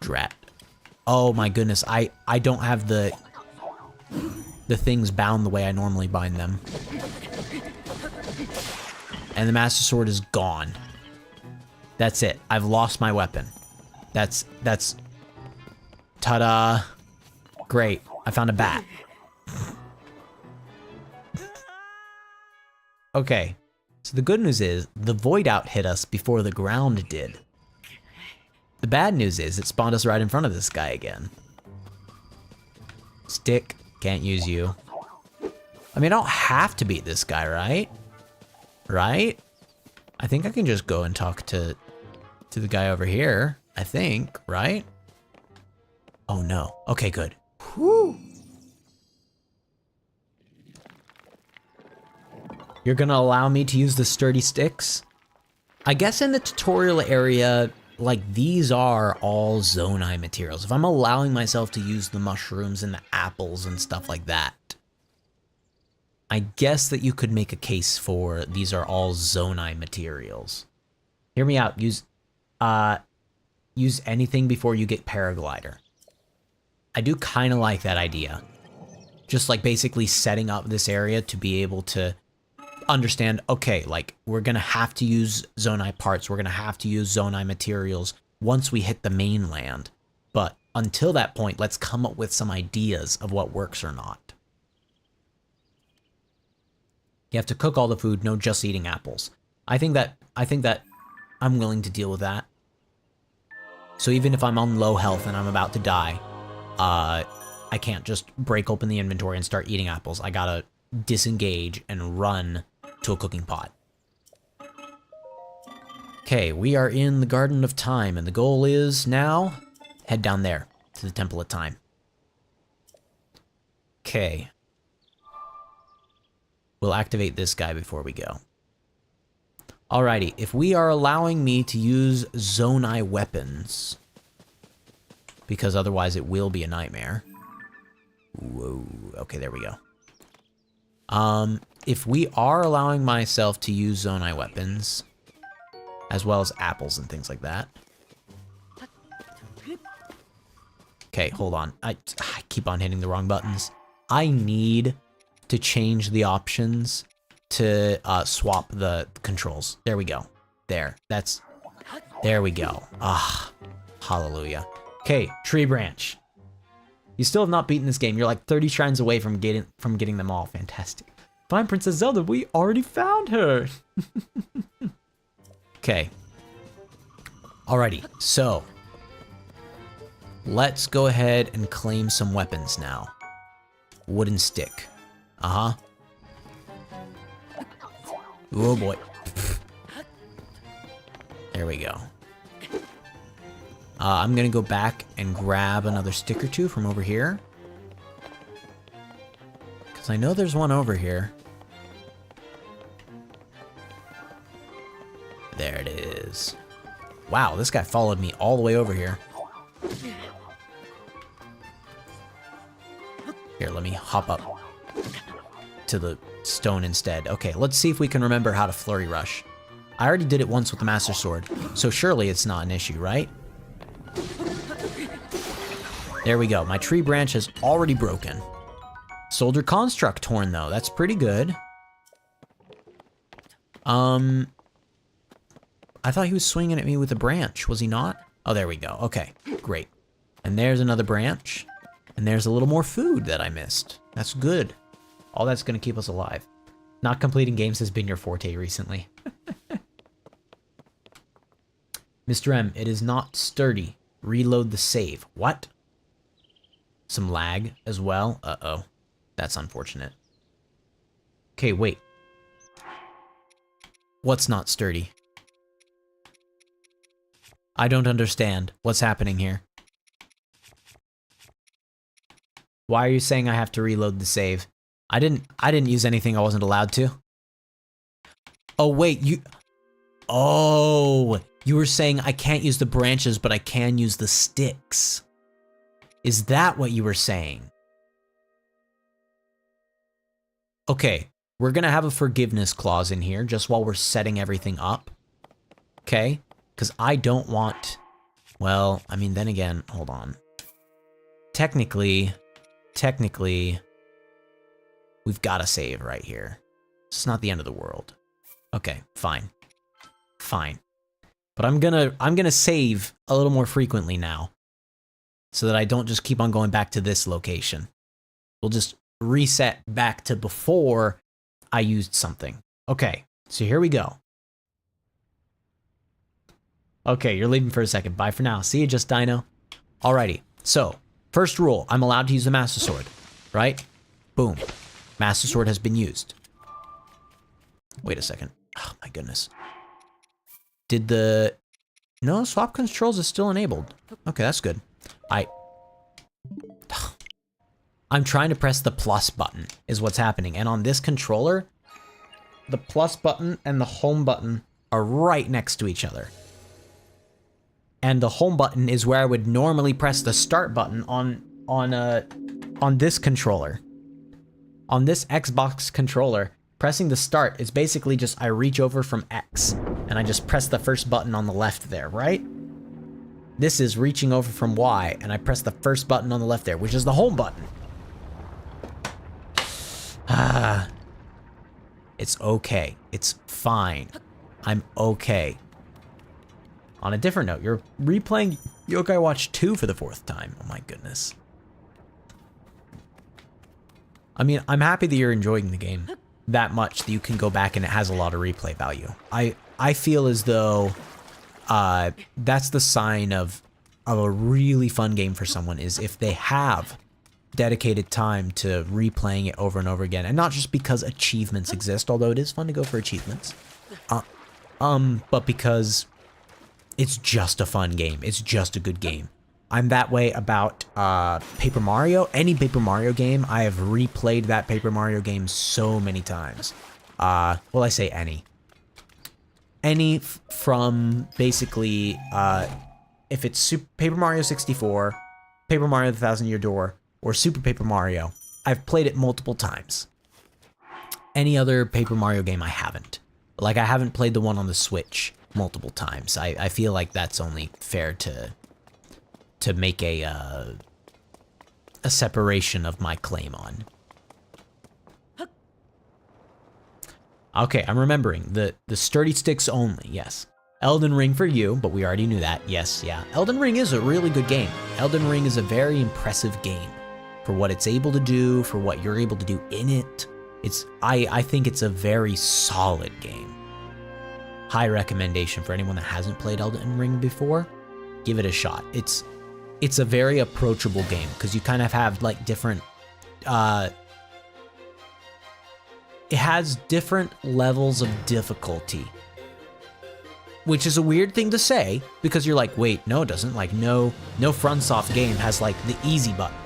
Drat. Oh my goodness, I don't have the things bound the way I normally bind them. And the Master Sword is gone. That's it. I've lost my weapon. That's ta-da. Great. I found a bat. Okay. So the good news is the void out hit us before the ground did. The bad news is it spawned us right in front of this guy again. Stick, can't use you. I mean, I don't have to beat this guy, right? Right? I think I can just go and talk to the guy over here, I think, right? Oh no. Okay, good. Whew. You're gonna allow me to use the sturdy sticks? I guess in the tutorial area, like these are all Zonai materials. If I'm allowing myself to use the mushrooms and the apples and stuff like that, I guess that you could make a case for these are all Zonai materials. Hear me out. Use anything before you get paraglider. I do kind of like that idea. Just like basically setting up this area to be able to understand, okay, like we're gonna have to use Zonai parts, we're gonna have to use Zonai materials once we hit the mainland. But until that point, let's come up with some ideas of what works or not. You have to cook all the food, no just eating apples. I think that I'm willing to deal with that. So even if I'm on low health and I'm about to die, I can't just break open the inventory and start eating apples. I gotta disengage and run to a cooking pot. Okay, we are in the Garden of Time, and the goal is now head down there to the Temple of Time. Okay. We'll activate this guy before we go. Alrighty, if we are allowing me to use Zonai weapons, because otherwise it will be a nightmare. Whoa, okay, there we go. If we are allowing myself to use Zonai weapons, as well as apples and things like that. Okay, hold on. I keep on hitting the wrong buttons. I need to change the options to swap the controls. There we go. There we go. Ah, hallelujah. Okay, tree branch. You still have not beaten this game. You're like 30 shrines away from getting them all. Fantastic. Find Princess Zelda. We already found her. Okay. Alrighty. So let's go ahead and claim some weapons now. Wooden stick. Uh-huh. Oh boy. There we go. I'm gonna go back and grab another stick or two from over here. Because I know there's one over here. There it is. Wow, this guy followed me all the way over here. Here, let me hop up to the stone instead. Okay, let's see if we can remember how to flurry rush. I already did it once with the Master Sword, so surely it's not an issue, right? There we go. My tree branch has already broken. Soldier construct torn though. That's pretty good. I thought he was swinging at me with a branch. Was he not? Oh, there we go. Okay, great. And there's another branch. And there's a little more food that I missed. That's good. All that's going to keep us alive. Not completing games has been your forte recently. MrM, it is not sturdy. Reload the save. What? Some lag as well? Uh-oh. That's unfortunate. Okay, wait. What's not sturdy? I don't understand what's happening here. Why are you saying I have to reload the save? I didn't use anything I wasn't allowed to. Oh wait, Oh, you were saying I can't use the branches, but I can use the sticks. Is that what you were saying? Okay, we're gonna have a forgiveness clause in here just while we're setting everything up. Okay? Because I don't want... Well, I mean, then again, hold on. Technically, we've got to save right here. It's not the end of the world. Okay, fine. Fine. But I'm gonna save a little more frequently now, so that I don't just keep on going back to this location. We'll just reset back to before I used something. Okay, so here we go. Okay, you're leaving for a second. Bye for now. See you, Just Dino. Alrighty, so first rule, I'm allowed to use the Master Sword, right? Boom. Master Sword has been used. Wait a second. Oh my goodness. Did the... No, swap controls is still enabled. Okay, that's good. I'm trying to press the plus button is what's happening. And on this controller, the plus button and the home button are right next to each other. And the home button is where I would normally press the start button on this controller. On this Xbox controller, pressing the start is basically just I reach over from X and I just press the first button on the left there, right? This is reaching over from Y and I press the first button on the left there, which is the home button. It's okay. It's fine. I'm okay. On a different note, you're replaying Yokai Watch 2 for the 4th time. Oh my goodness. I mean, I'm happy that you're enjoying the game that much that you can go back and it has a lot of replay value. I feel as though that's the sign of a really fun game for someone, is if they have dedicated time to replaying it over and over again, and not just because achievements exist, although it is fun to go for achievements, but because it's just a fun game. It's just a good game. I'm that way about Paper Mario. Any Paper Mario game, I have replayed that Paper Mario game so many times. Well, I say any. Any from basically, if it's Paper Mario 64, Paper Mario The Thousand Year Door, or Super Paper Mario, I've played it multiple times. Any other Paper Mario game, I haven't. Like, I haven't played the one on the Switch multiple times. I feel like that's only fair to make a separation of my claim on. Okay, I'm remembering the sturdy sticks only. Yes, Elden Ring for you, but we already knew that. Yes, yeah, Elden Ring is a really good game. Elden Ring is a very impressive game for what it's able to do, for what you're able to do in it. I think it's a very solid game. High recommendation for anyone that hasn't played Elden Ring before. Give it a shot. It's a very approachable game because you kind of have like different, it has different levels of difficulty, which is a weird thing to say because you're like, wait, no, it doesn't. Like, no FromSoft game has like the easy button,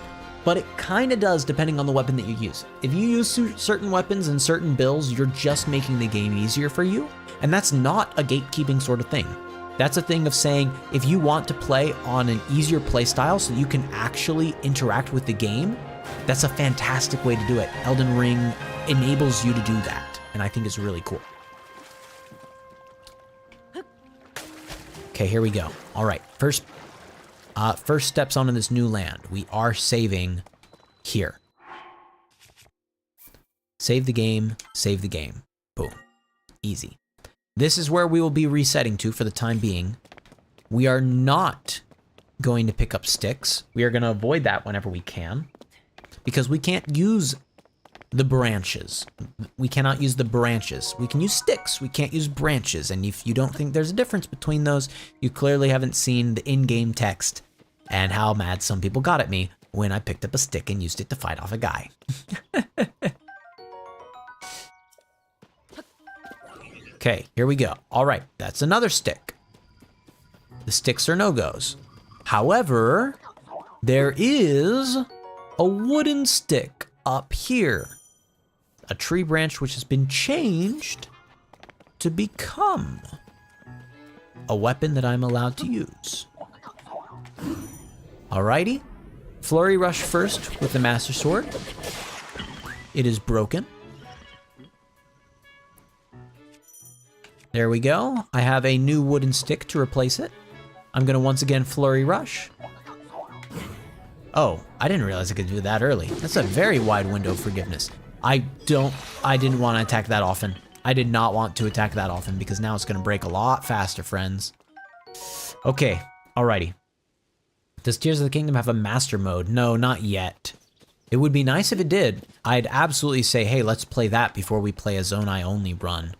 but it kind of does depending on the weapon that you use. If you use certain weapons and certain builds, you're just making the game easier for you. And that's not a gatekeeping sort of thing. That's a thing of saying, if you want to play on an easier play style so you can actually interact with the game, that's a fantastic way to do it. Elden Ring enables you to do that, and I think it's really cool. Okay, here we go. All right, first steps onto this new land. We are saving here. Save the game, save the game. Boom. Easy. This is where we will be resetting to for the time being. We are not going to pick up sticks. We are going to avoid that whenever we can, because we can't use the branches. We cannot use the branches. We can use sticks. We can't use branches. And if you don't think there's a difference between those, you clearly haven't seen the in-game text and how mad some people got at me when I picked up a stick and used it to fight off a guy. Okay, here we go. All right, that's another stick. The sticks are no-goes. However, there is a wooden stick up here. A tree branch which has been changed to become a weapon that I'm allowed to use. Alrighty. Flurry rush first with the Master Sword. It is broken. There we go. I have a new wooden stick to replace it. I'm gonna once again Flurry rush. Oh, I didn't realize I could do that early. That's a very wide window of forgiveness. I didn't want to attack that often. I did not want to attack that often because now it's gonna break a lot faster, friends. Okay, alrighty. Does Tears of the Kingdom have a master mode? No, not yet. It would be nice if it did. I'd absolutely say, hey, let's play that before we play a Zonai only run.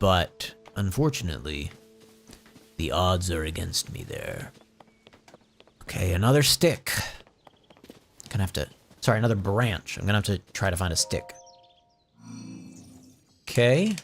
But unfortunately, the odds are against me there. Okay, another stick. Gonna have to, sorry, another branch. I'm gonna have to try to find a stick. Okay.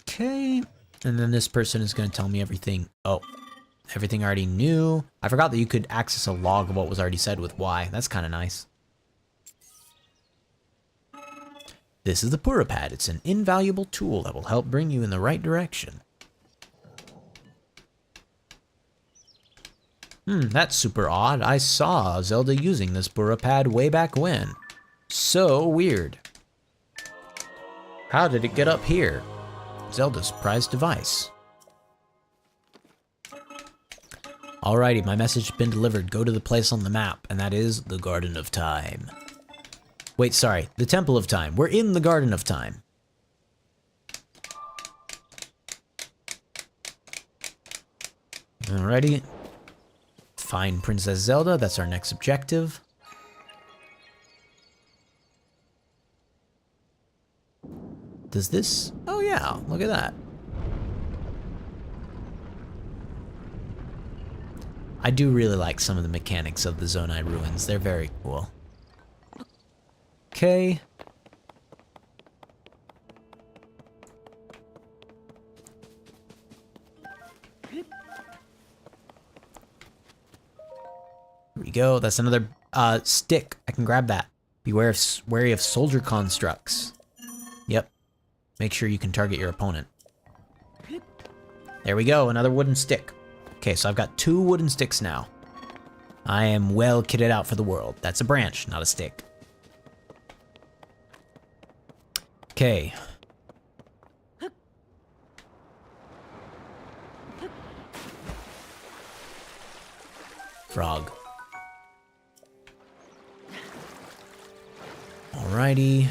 Okay, and then this person is going to tell me everything. Oh, everything I already knew. I forgot that you could access a log of what was already said with Y. That's kind of nice. This is the Purapad. It's an invaluable tool that will help bring you in the right direction. That's super odd. I saw Zelda using this Purapad way back when. So weird. How did it get up here? Zelda's prized device. Alrighty, my message has been delivered. Go to the place on the map, and that is the Garden of Time. Wait, sorry, the Temple of Time. We're in the Garden of Time. Alrighty. Find Princess Zelda, that's our next objective. Does this? Oh yeah, look at that. I do really like some of the mechanics of the Zonai ruins. They're very cool. Okay. Here we go. That's another stick. I can grab that. Beware wary of soldier constructs. Yep. Make sure you can target your opponent. There we go, another wooden stick. Okay, so I've got 2 wooden sticks now. I am well kitted out for the world. That's a branch, not a stick. Okay. Frog. Alrighty.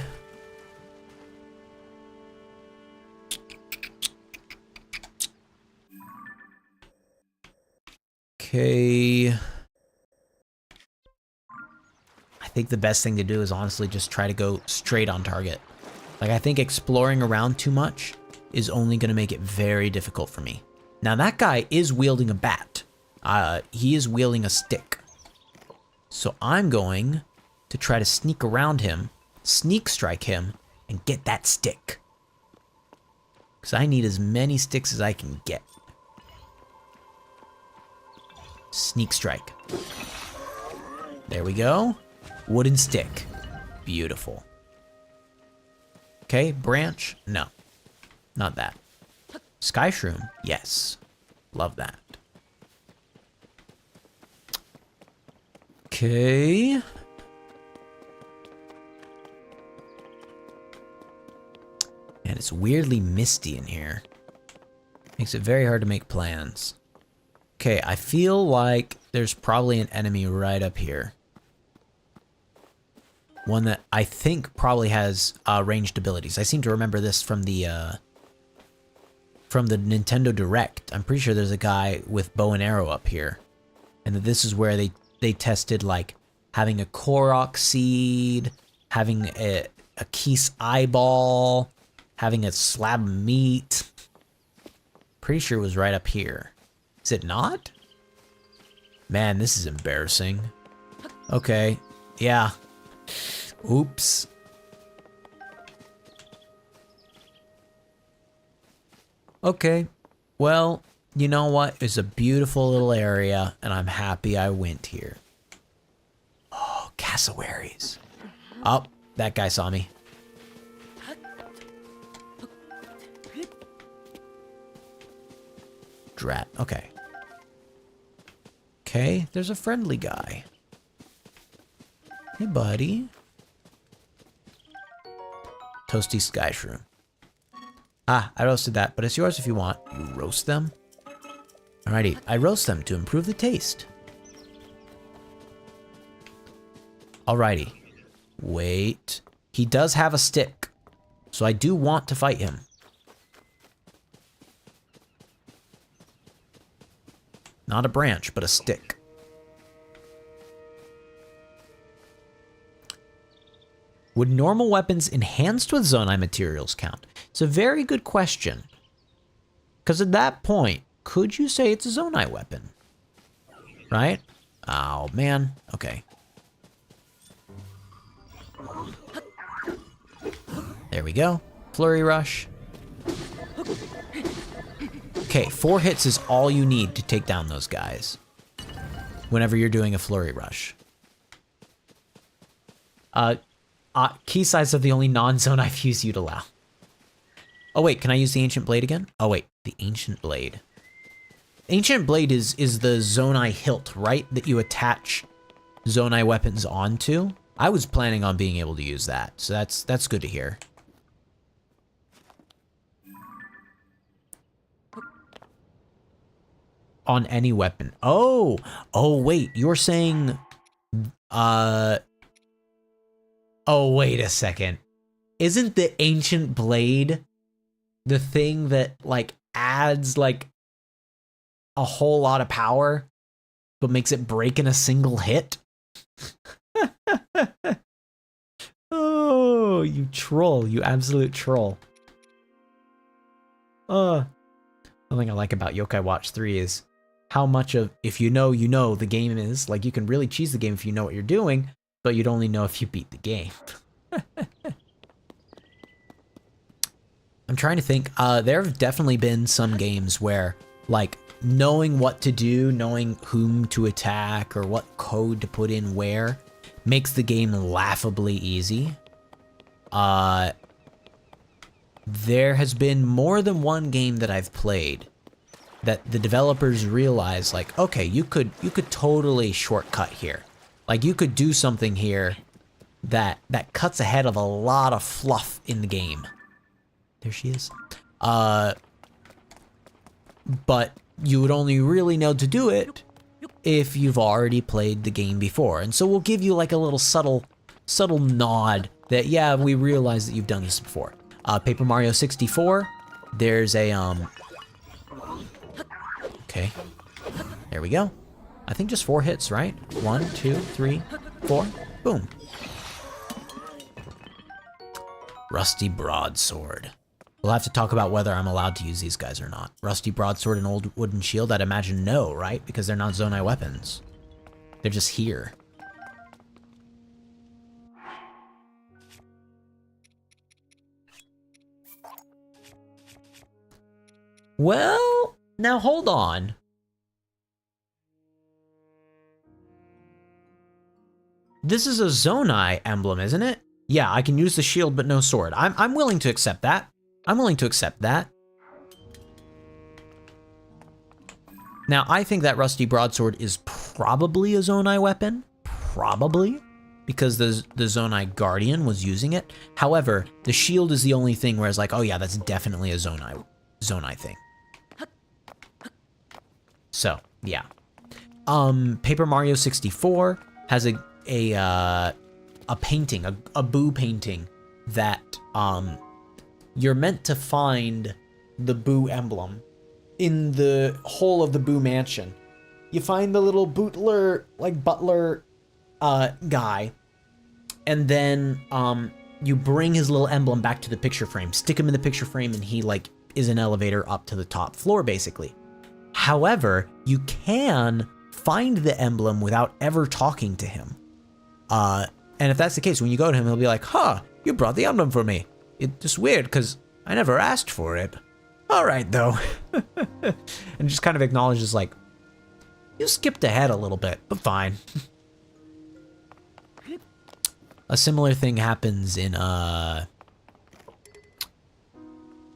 Okay. I think the best thing to do is honestly just try to go straight on target. Like, I think exploring around too much is only going to make it very difficult for me. Now, that guy is wielding a bat. He is wielding a stick. So I'm going to try to sneak around him, sneak strike him, and get that stick. Because I need as many sticks as I can get. Sneak strike. There we go. Wooden stick. Beautiful. Okay, branch. No. Not that. Sky shroom. Yes. Love that. Okay. And it's weirdly misty in here. Makes it very hard to make plans. Okay, I feel like there's probably an enemy right up here. One that I think probably has ranged abilities. I seem to remember this from the Nintendo Direct. I'm pretty sure there's a guy with bow and arrow up here. And that this is where they tested like having a Korok seed, having a Keese eyeball, having a slab of meat. Pretty sure it was right up here. Is it not? Man, this is embarrassing. Okay, yeah. Oops. Okay, well, you know what? It's a beautiful little area, and I'm happy I went here. Oh, cassowaries. Oh, that guy saw me. Drat, okay. Okay, there's a friendly guy. Hey, buddy. Toasty sky shroom. Ah, I roasted that, but it's yours if you want. You roast them? Alrighty, I roast them to improve the taste. Alrighty. Wait. He does have a stick, so I do want to fight him. Not a branch, but a stick. Would normal weapons enhanced with Zonai materials count? It's a very good question. Because at that point, could you say it's a Zonai weapon? Right? Oh, man. Okay. There we go. Flurry rush. Okay, 4 hits is all you need to take down those guys. Whenever you're doing a flurry rush. Key size of the only non-Zonai fuse you'd allow. Oh wait, can I use the Ancient Blade again? Oh wait, the Ancient Blade. Ancient Blade is the Zonai hilt, right? That you attach Zonai weapons onto. I was planning on being able to use that, so that's good to hear. On any weapon. Oh, wait, you're saying, oh, wait a second. Isn't the Ancient Blade the thing that, like, adds, like, a whole lot of power, but makes it break in a single hit? Oh, you troll, you absolute troll. One thing I like about Yokai Watch 3 is how much of, if you know, the game is. Like, you can really cheese the game if you know what you're doing, but you'd only know if you beat the game. I'm trying to think. There have definitely been some games where, like, knowing what to do, knowing whom to attack, or what code to put in where, makes the game laughably easy. There has been more than one game that I've played that the developers realize, like, okay, you could totally shortcut here. Like, you could do something here that cuts ahead of a lot of fluff in the game. There she is. But you would only really know to do it if you've already played the game before. And so we'll give you like a little subtle nod that, yeah, we realize that you've done this before. Paper Mario 64, there's a, okay, there we go. I think just 4 hits, right? 1, 2, 3, 4, boom. Rusty Broadsword. We'll have to talk about whether I'm allowed to use these guys or not. Rusty Broadsword and Old Wooden Shield, I'd imagine no, right? Because they're not Zonai weapons. They're just here. Well, now hold on. This is a Zonai emblem, isn't it? Yeah, I can use the shield but no sword. I'm willing to accept that. I'm willing to accept that. Now, I think that Rusty Broadsword is probably a Zonai weapon. Probably. Because the Zonai Guardian was using it. However, the shield is the only thing where it's like, oh yeah, that's definitely a Zonai thing. So, yeah. Paper Mario 64 has a painting, a Boo painting that, you're meant to find the Boo emblem in the whole of the Boo mansion. You find the little butler guy, and then you bring his little emblem back to the picture frame, stick him in the picture frame, and he like is an elevator up to the top floor basically. However, you can find the emblem without ever talking to him. And if that's the case, when you go to him, he'll be like, huh, you brought the emblem for me. It's just weird because I never asked for it. All right, though. And just kind of acknowledges like, you skipped ahead a little bit, but fine. A similar thing happens in,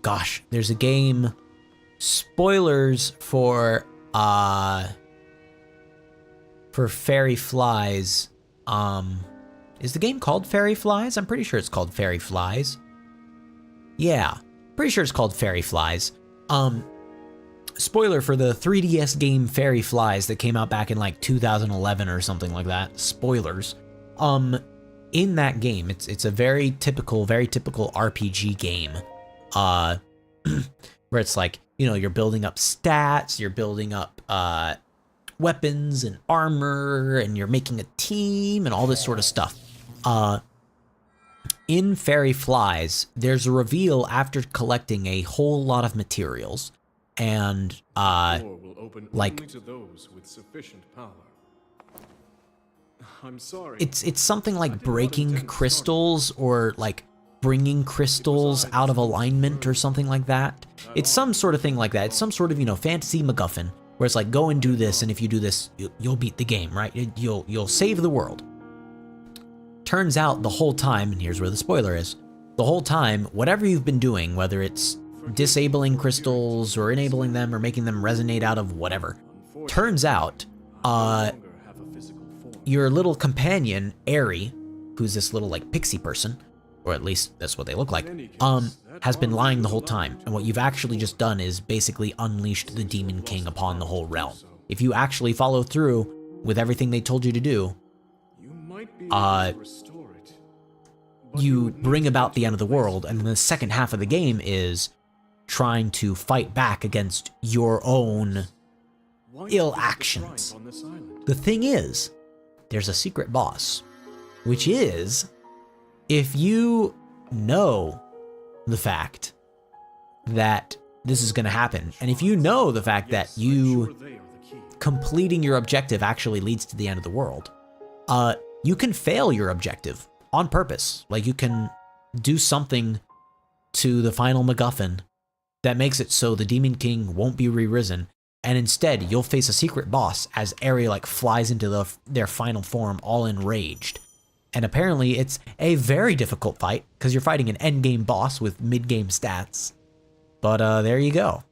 gosh, there's a game, spoilers for Fairy Flies. Is the game called Fairy Flies? I'm pretty sure it's called Fairy Flies. Yeah, pretty sure it's called Fairy Flies. Spoiler for the 3DS game Fairy Flies that came out back in like 2011 or something like that. Spoilers. In that game, it's a very typical RPG game. Where it's like, you know, you're building up stats, you're building up weapons and armor, and you're making a team and all this sort of stuff. In Fairy Flies, there's a reveal after collecting a whole lot of materials, and like to those with sufficient power. I'm sorry. It's something like breaking crystals or like bringing crystals out of alignment or something like that. It's some sort of thing like that. It's some sort of, you know, fantasy MacGuffin where it's like, go and do this, and if you do this, you'll beat the game, right? You'll save the world. Turns out the whole time, and here's where the spoiler is, the whole time, whatever you've been doing, whether it's disabling crystals or enabling them or making them resonate out of whatever, turns out your little companion, Aerie, who's this little like pixie person, or at least that's what they look like, has been lying the whole time. And what you've actually just done is basically unleashed the Demon King upon the whole realm. If you actually follow through with everything they told you to do, you bring about the end of the world, and then the second half of the game is trying to fight back against your own ill actions. The thing is, there's a secret boss, which is, if you know the fact that this is going to happen, and if you know the fact that you completing your objective actually leads to the end of the world, you can fail your objective on purpose. Like, you can do something to the final MacGuffin that makes it so the Demon King won't be re-risen, and instead you'll face a secret boss as Aerie like flies into their final form all enraged. And apparently it's a very difficult fight because you're fighting an endgame boss with mid-game stats. But there you go.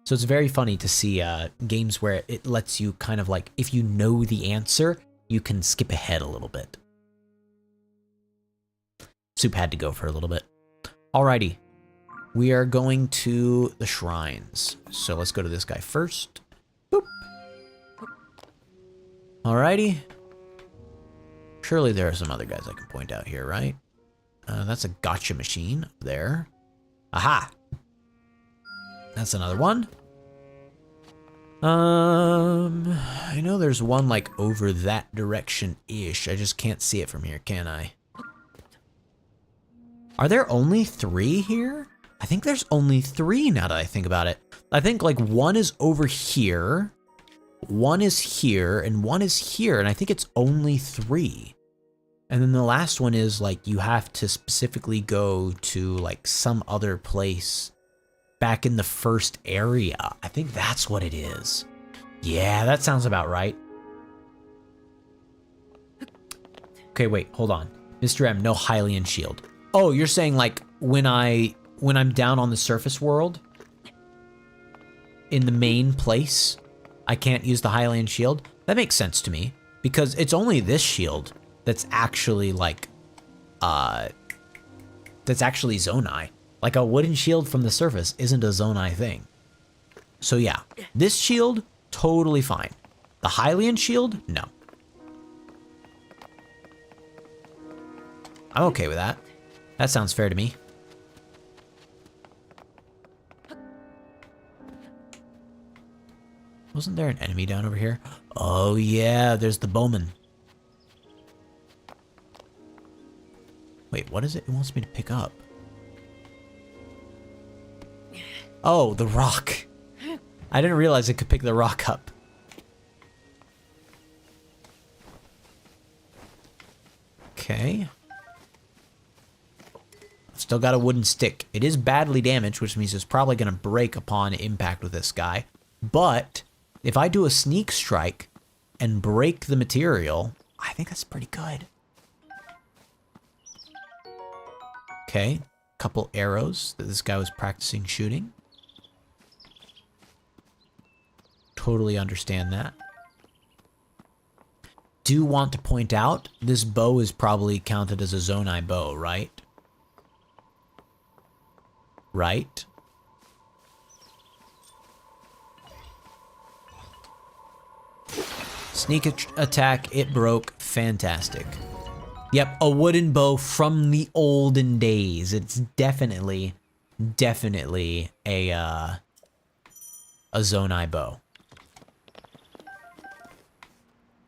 So it's very funny to see games where it lets you kind of like, if you know the answer, you can skip ahead a little bit. Soup had to go for a little bit. Alrighty. We are going to the shrines. So let's go to this guy first. Boop. Alrighty. Surely there are some other guys I can point out here, right? That's a gotcha machine up there. Aha! That's another one. I know there's one like over that direction-ish. I just can't see it from here, can I? Are there only 3 here? I think there's only 3 now that I think about it. I think like one is over here, one is here, and one is here, and I think it's only 3. And then the last one is like you have to specifically go to like some other place back in the first area. I think that's what it is. Yeah, that sounds about right. Okay, wait, hold on. MrM, no Hylian shield. Oh, you're saying like when I'm down on the surface world in the main place, I can't use the Hylian shield? That makes sense to me because it's only this shield that's actually like that's actually Zonai. Like a wooden shield from the surface isn't a Zonai thing. So yeah, this shield, totally fine. The Hylian shield, no. I'm okay with that. That sounds fair to me. Wasn't there an enemy down over here? Oh yeah, there's the bowman. Wait, what is it? It wants me to pick up. Oh, the rock. I didn't realize it could pick the rock up. Okay. Still got a wooden stick. It is badly damaged, which means it's probably going to break upon impact with this guy. But if I do a sneak strike and break the material, I think that's pretty good. Okay. Couple arrows that this guy was practicing shooting. Totally understand that. Do want to point out, this bow is probably counted as a Zonai bow, right? Right? Sneak attack, it broke, fantastic. Yep, a wooden bow from the olden days. It's definitely a Zonai bow.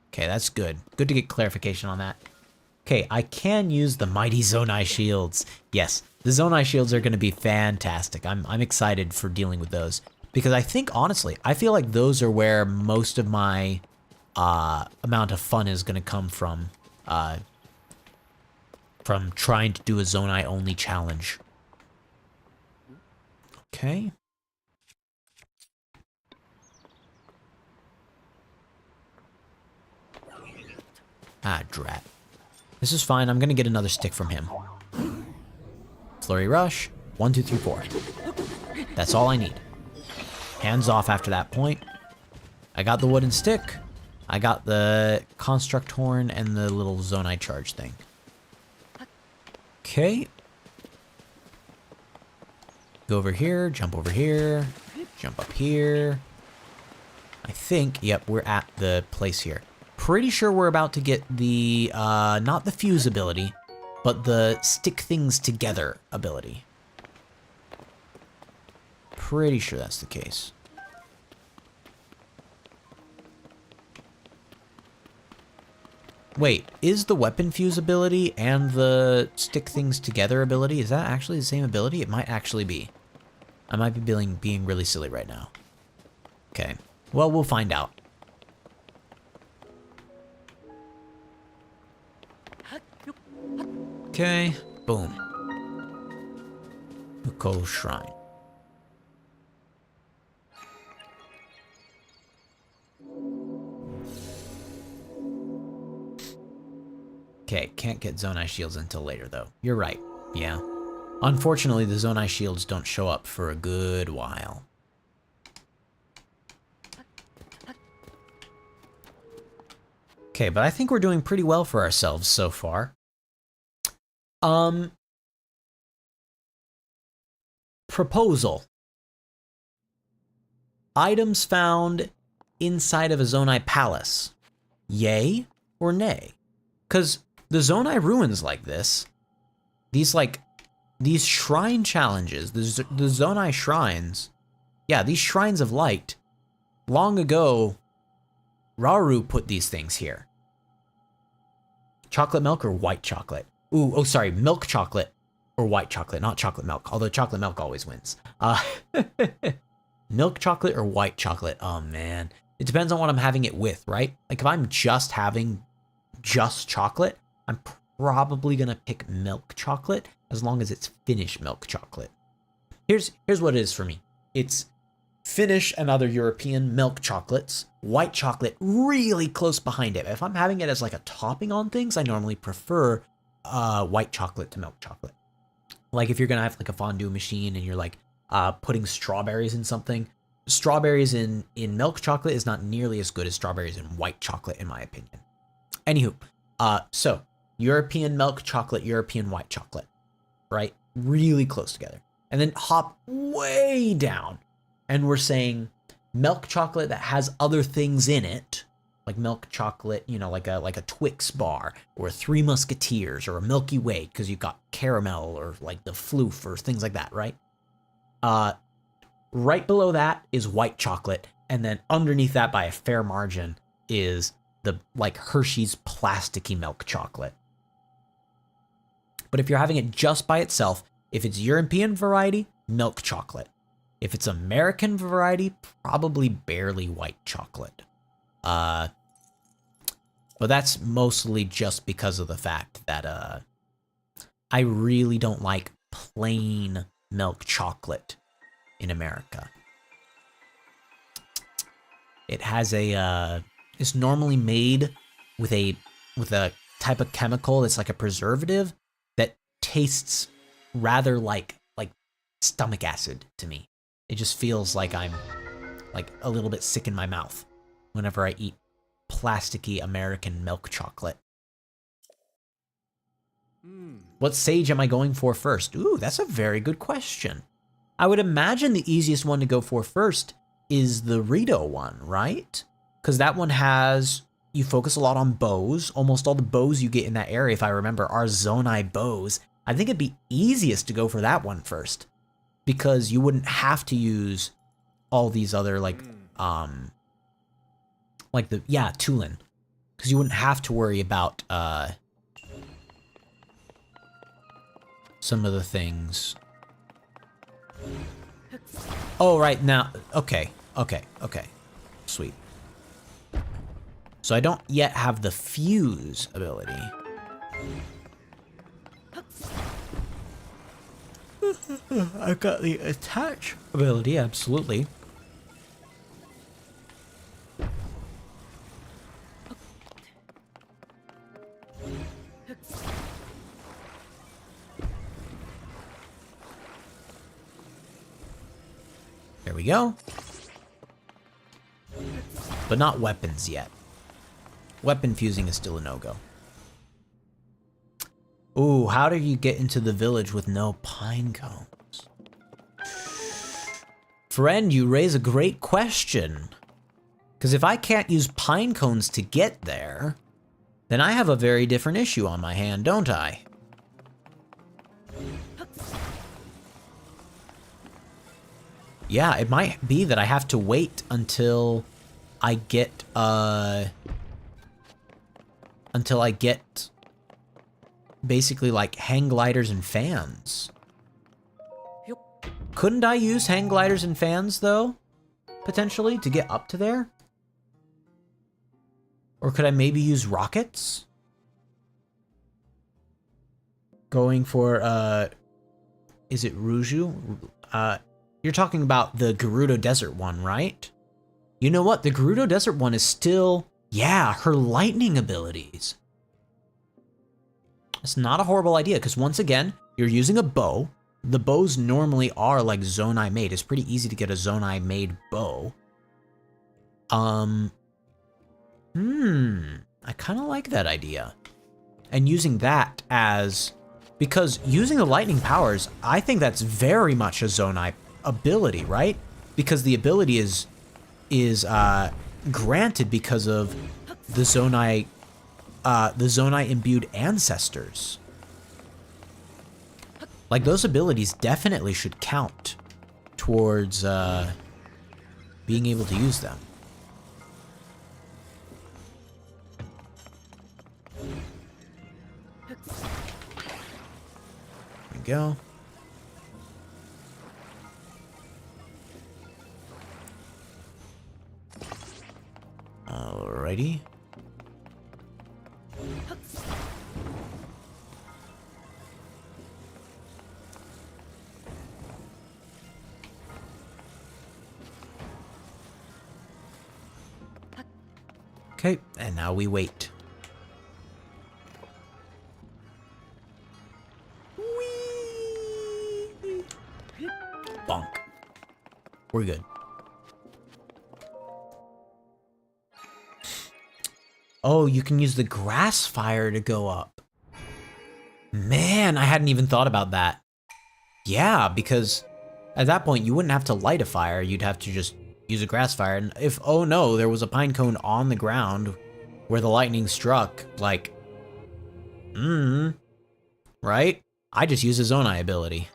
Okay, that's good. Good to get clarification on that. Okay, I can use the mighty Zonai shields. Yes, the Zonai shields are going to be fantastic. I'm excited for dealing with those. Because I think, honestly, I feel like those are where most of my amount of fun is going to come from trying to do a Zonai only challenge. Okay. Ah, drat. This is fine. I'm going to get another stick from him. Flurry rush. 1, 2, 3, 4. That's all I need. Hands off after that point. I got the wooden stick. I got the construct horn and the little Zonai charge thing. Okay. Go over here. Jump over here. Jump up here. I think, yep, we're at the place here. Pretty sure we're about to get the, not the fuse ability, but the stick things together ability. Pretty sure that's the case. Wait, is the weapon fuse ability and the stick things together ability, is that actually the same ability? It might actually be. I might be being really silly right now. Okay, well, we'll find out. Okay, boom. Uko Shrine. Okay, can't get Zonai shields until later though. You're right, yeah. Unfortunately, the Zonai shields don't show up for a good while. Okay, but I think we're doing pretty well for ourselves so far. Proposal. Items found inside of a Zonai palace. Yay or nay? Because the Zonai ruins like this, these shrine challenges, the Zonai shrines, yeah, these shrines of light, long ago, Rauru put these things here. Chocolate milk or white chocolate? Ooh, oh, sorry, milk chocolate or white chocolate, not chocolate milk, although chocolate milk always wins. Milk chocolate or white chocolate? Oh, man. It depends on what I'm having it with, right? Like, if I'm just having just chocolate, I'm probably going to pick milk chocolate as long as it's Finnish milk chocolate. Here's what it is for me. It's Finnish and other European milk chocolates, white chocolate really close behind it. If I'm having it as like a topping on things, I normally prefer white chocolate to milk chocolate. Like if you're gonna have like a fondue machine and you're like putting strawberries in something, strawberries in milk chocolate is not nearly as good as strawberries in white chocolate in my opinion. Anywho, so European milk chocolate, European white chocolate, right? Really close together. And then hop way down. And we're saying milk chocolate that has other things in it, like milk chocolate, you know, like a Twix bar or a Three Musketeers or a Milky Way, because you've got caramel or like the floof or things like that, right? Right below that is white chocolate, and then underneath that by a fair margin is the like Hershey's plasticky milk chocolate. But if you're having it just by itself, if it's European variety, milk chocolate. If it's American variety, probably barely white chocolate. But that's mostly just because of the fact that I really don't like plain milk chocolate in America. It has a it's normally made with a type of chemical that's like a preservative that tastes rather like stomach acid to me. It just feels like I'm like a little bit sick in my mouth whenever I eat plasticky American milk chocolate. What sage am I going for first? Ooh, that's a very good question. I would imagine the easiest one to go for first is the Rito one, right? Because that one has, you focus a lot on bows. Almost all the bows you get in that area, if I remember, are Zonai bows. I think it'd be easiest to go for that one first, because you wouldn't have to use all these other Tulin, because you wouldn't have to worry about some of the things. Oh, right now, okay, sweet. So I don't yet have the fuse ability. I've got the attach ability, absolutely. There we go. But not weapons yet. Weapon fusing is still a no-go. Ooh, how do you get into the village with no pine cones? Friend, you raise a great question. Because if I can't use pine cones to get there, then I have a very different issue on my hand, don't I? Yeah, it might be that I have to wait until I get, basically like hang gliders and fans. Couldn't I use hang gliders and fans though, potentially, to get up to there? Or could I maybe use rockets? Going for, is it Ruju? You're talking about the Gerudo Desert one, right? You know what? The Gerudo Desert one is still, yeah, her lightning abilities. It's not a horrible idea, because once again, you're using a bow. The bows normally are like Zonai made. It's pretty easy to get a Zonai made bow. I kind of like that idea. And using that as, because using the lightning powers, I think that's very much a Zonai ability, right? Because the ability is granted because of the Zonai imbued ancestors. Like, those abilities definitely should count towards being able to use them. There we go. Alrighty. Okay, and now we wait. Whee! Bonk. We're good. Oh, you can use the grass fire to go up. Man, I hadn't even thought about that. Yeah, because at that point, you wouldn't have to light a fire. You'd have to just use a grass fire. And if, oh no, there was a pine cone on the ground where the lightning struck, like, right? I just used a Zonai ability.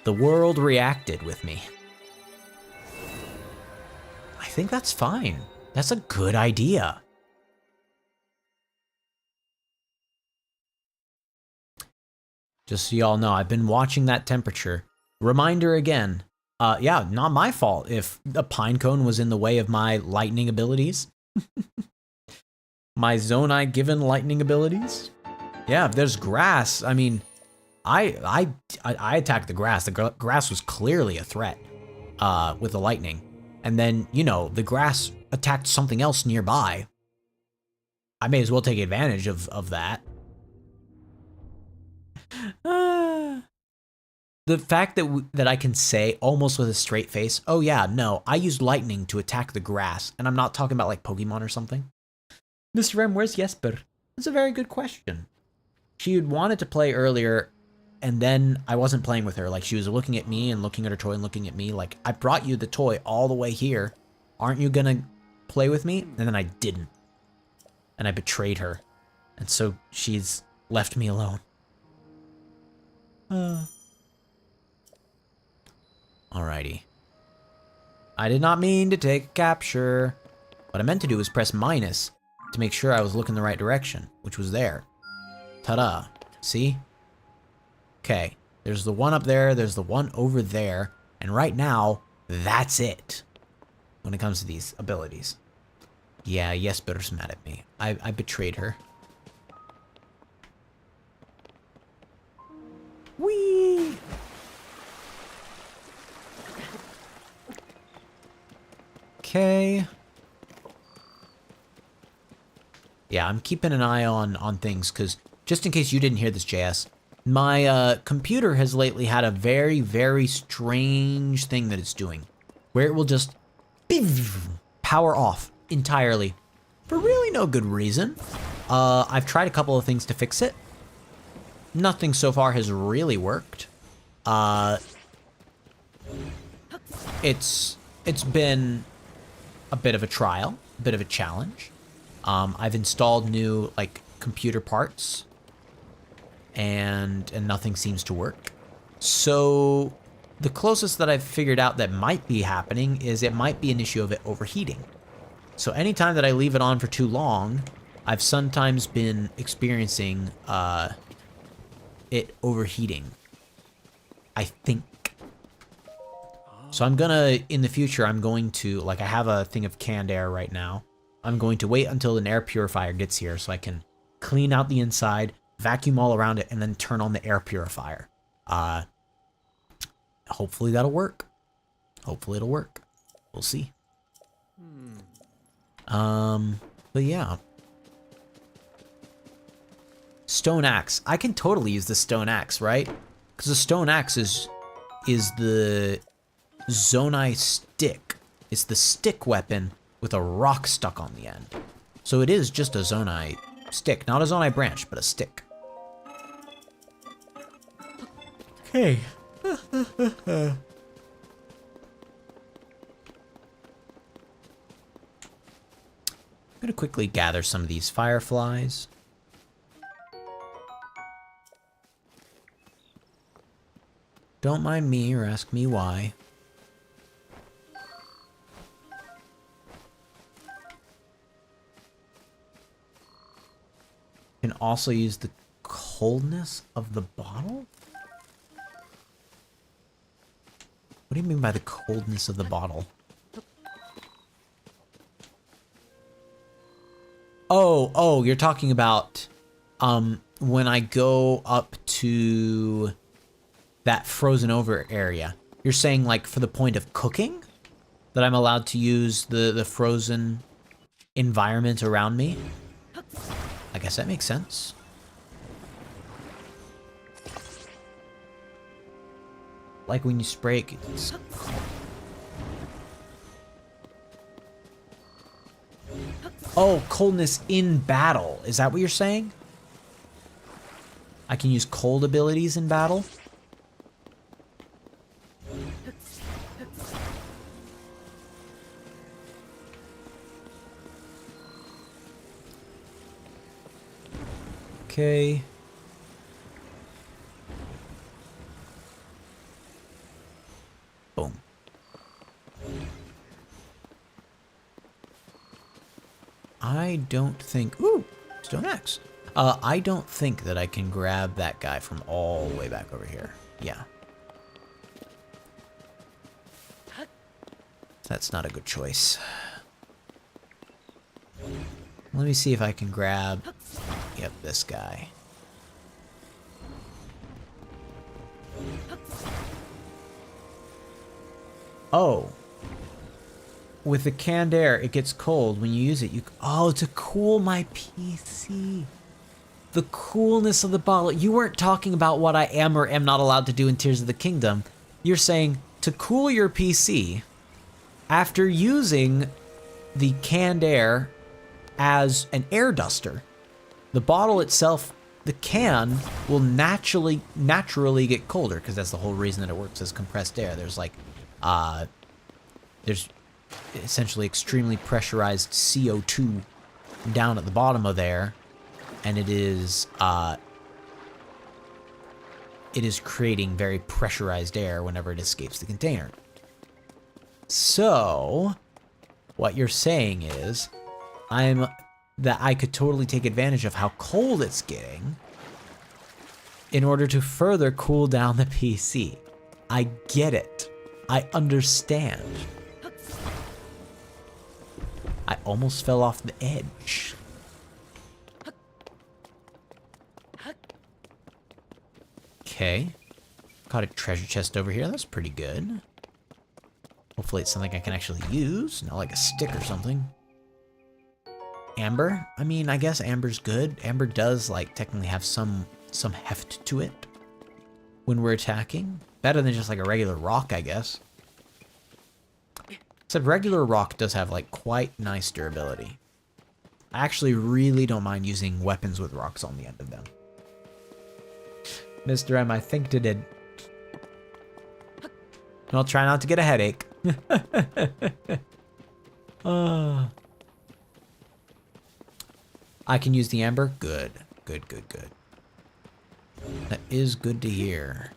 The world reacted with me. I think that's fine. That's a good idea. Just so y'all know, I've been watching that temperature. Reminder again. Yeah, not my fault if a pine cone was in the way of my lightning abilities. My Zonai given lightning abilities. Yeah, if there's grass, I mean, I attacked the grass. The grass was clearly a threat with the lightning. And then, you know, the grass attacked something else nearby. I may as well take advantage of that. The fact that I can say almost with a straight face, oh yeah, no, I used lightning to attack the grass, and I'm not talking about like Pokemon or something. MrM, where's Jesper? That's a very good question. She had wanted to play earlier, and then I wasn't playing with her. Like, she was looking at me and looking at her toy and looking at me. Like, I brought you the toy all the way here. Aren't you gonna play with me? And then I didn't. And I betrayed her. And so she's left me alone. Alrighty. I did not mean to take a capture. What I meant to do was press minus to make sure I was looking the right direction, which was there. Ta-da. See? Okay. There's the one up there, there's the one over there, and right now, that's it when it comes to these abilities. Yeah, Jesper's mad at me. I betrayed her. Whee! Okay. Yeah, I'm keeping an eye on things, because just in case you didn't hear this, JS, my computer has lately had a very, very strange thing that it's doing, where it will just power off entirely for really no good reason. I've tried a couple of things to fix it. Nothing so far has really worked. It's been a bit of a trial, a bit of a challenge. I've installed new like computer parts, and nothing seems to work. So the closest that I've figured out that might be happening is it might be an issue of it overheating. So anytime that I leave it on for too long, I've sometimes been experiencing it overheating, I think. So I'm gonna, in the future, I'm going to, like, I have a thing of canned air right now. I'm going to wait until an air purifier gets here so I can clean out the inside, vacuum all around it, and then turn on the air purifier. Hopefully that'll work. Hopefully it'll work. We'll see. But yeah. Stone axe. I can totally use the stone axe, right? Because the stone axe is the Zonai stick. It's the stick weapon with a rock stuck on the end. So it is just a Zonai stick. Not a Zonai branch, but a stick. Okay. I'm gonna quickly gather some of these fireflies. Don't mind me or ask me why. Can also use the coldness of the bottle? What do you mean by the coldness of the bottle? Oh, you're talking about when I go up to that frozen over area. You're saying like for the point of cooking that I'm allowed to use the frozen environment around me? I guess that makes sense. Like when you spray it, it's cold. Oh, coldness in battle. Is that what you're saying? I can use cold abilities in battle? Okay. Boom. I don't think... Ooh! Stone axe. I don't think that I can grab that guy from all the way back over here. Yeah. That's not a good choice. Let me see if I can grab... Yep, this guy. Oh. With the canned air, it gets cold. When you use it, Oh, to cool my PC. The coolness of the bottle. You weren't talking about what I am or am not allowed to do in Tears of the Kingdom. You're saying to cool your PC, after using the canned air as an air duster, the bottle itself, the can, will naturally get colder, because that's the whole reason that it works as compressed air. There's like, there's essentially extremely pressurized CO2 down at the bottom of there, and it is creating very pressurized air whenever it escapes the container. So, what you're saying is, that I could totally take advantage of how cold it's getting in order to further cool down the PC. I get it. I understand. I almost fell off the edge. Okay. Caught a treasure chest over here. That's pretty good. Hopefully it's something I can actually use, not like a stick or something. Amber? I mean, I guess amber's good. Amber does, like, technically have some heft to it when we're attacking. Better than just, like, a regular rock, I guess. Except regular rock does have, like, quite nice durability. I actually really don't mind using weapons with rocks on the end of them. MrM, I think it did. I'll try not to get a headache. I can use the amber? Good. Good. That is good to hear.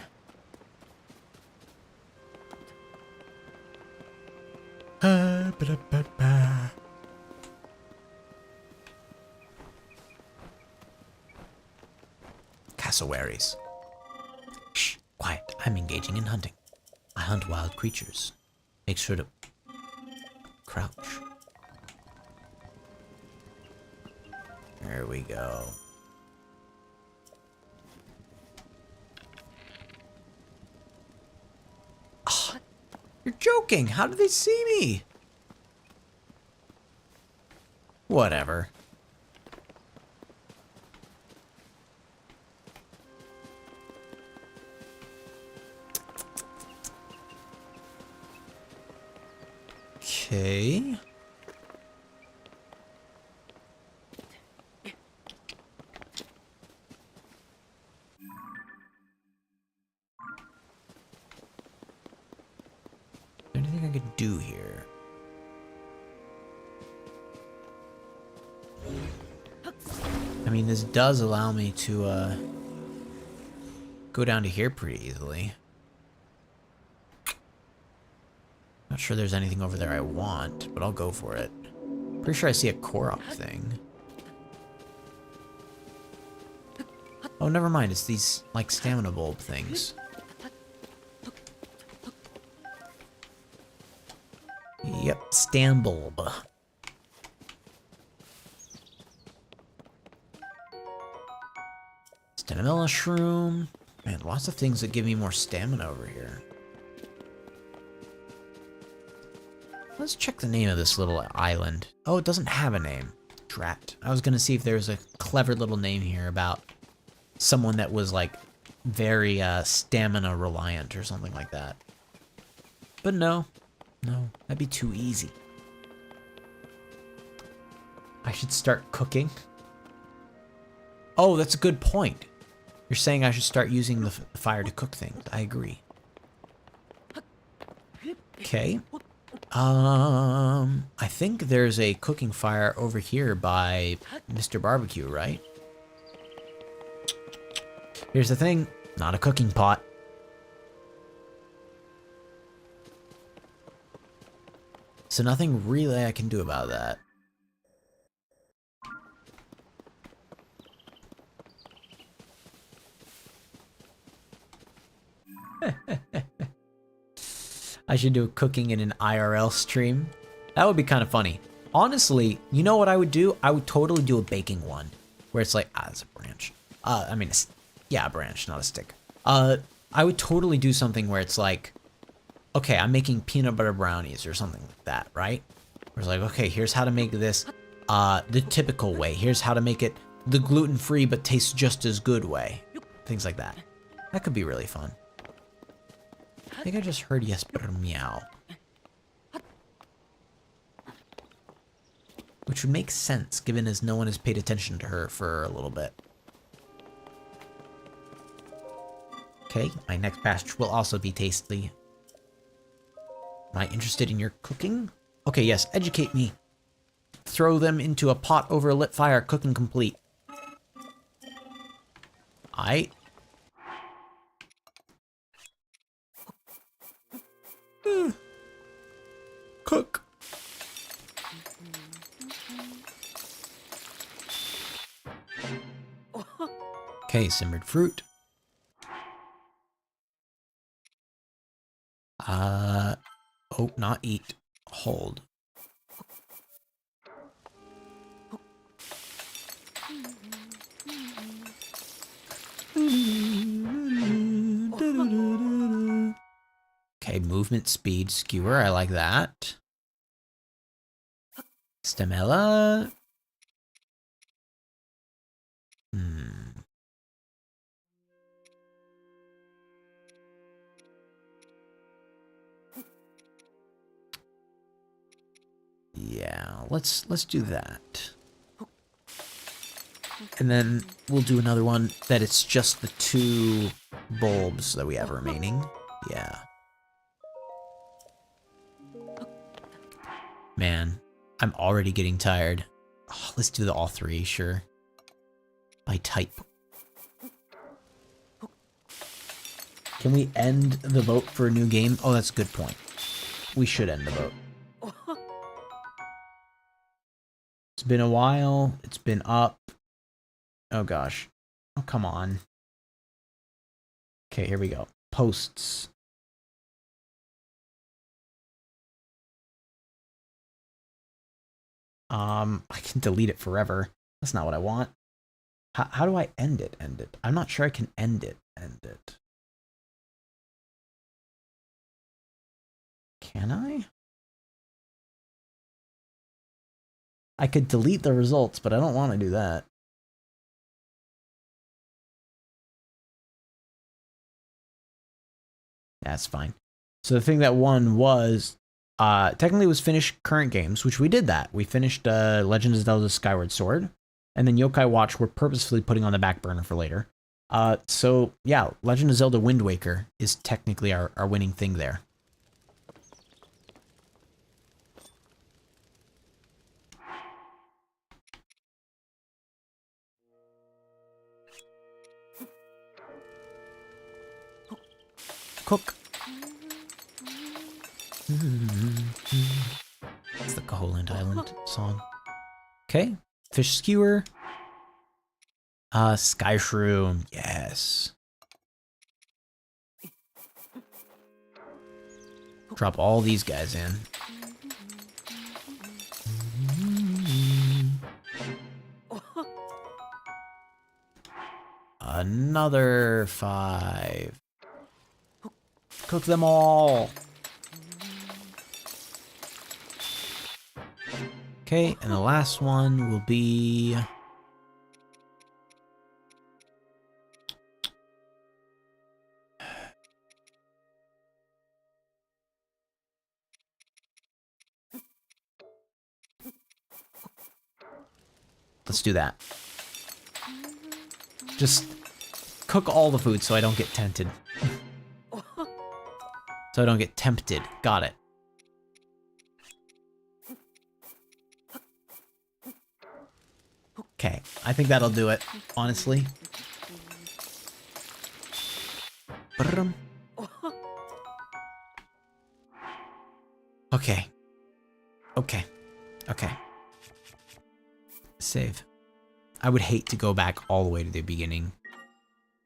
Cassowaries. Shh, quiet. I'm engaging in hunting. I hunt wild creatures. Make sure to crouch. There we go. Oh, you're joking. How did they see me? Whatever. Okay. Anything I could do here? I mean, this does allow me to go down to here pretty easily. Not sure there's anything over there I want, but I'll go for it. Pretty sure I see a Korok thing. Oh, never mind. It's these, like, stamina bulb things. Yep, stam bulb. Stamina shroom. Man, lots of things that give me more stamina over here. Let's check the name of this little island. Oh, it doesn't have a name. Drat. I was gonna see if there was a clever little name here about someone that was, like, very stamina reliant or something like that. But no. No, that'd be too easy. I should start cooking. Oh, that's a good point. You're saying I should start using the fire to cook things. I agree. Okay. I think there's a cooking fire over here by Mr. Barbecue, right? Here's the thing, not a cooking pot. So nothing really I can do about that. I should do cooking in an IRL stream. That would be kind of funny. Honestly, you know what I would do? I would totally do a baking one. Where it's like, it's a branch. I mean, yeah, a branch, not a stick. I would totally do something where it's like, okay, I'm making peanut butter brownies or something like that, right? Where it's like, okay, here's how to make this the typical way. Here's how to make it the gluten-free but tastes just as good way. Things like that. That could be really fun. I think I just heard Jesper meow. Which would make sense, given as no one has paid attention to her for a little bit. Okay, my next batch will also be tasty. Am I interested in your cooking? Okay, yes, educate me. Throw them into a pot over a lit fire, cooking complete. Cook. Okay, simmered fruit. Oh, not eat. Hold. Okay, movement speed skewer. I like that. Stemella. Yeah, let's do that. And then we'll do another one that it's just the 2 bulbs that we have remaining. Yeah. Man, I'm already getting tired. Oh, let's do the all 3, sure. By type. Can we end the vote for a new game? Oh, that's a good point. We should end the vote. It's been a while. It's been up. Oh gosh. Oh, come on. Okay, here we go. Posts. I can delete it forever. That's not what I want. How do I end it? End it. I'm not sure I can end it. End it. Can I? I could delete the results, but I don't want to do that. That's fine. So the thing that won was, technically it was finish current games, which we did that. We finished Legend of Zelda Skyward Sword, and then Yokai Watch we're purposefully putting on the back burner for later. So yeah, Legend of Zelda Wind Waker is technically our winning thing there. Cook. That's the Koholint Island song. Okay, fish skewer. Sky shroom, yes. Drop all these guys in. Another 5. Cook them all. Okay, and the last one will be... Let's do that. Just cook all the food so I don't get tempted. So I don't get tempted. Got it. Okay, I think that'll do it, honestly. Okay. Okay. Okay. Save. I would hate to go back all the way to the beginning.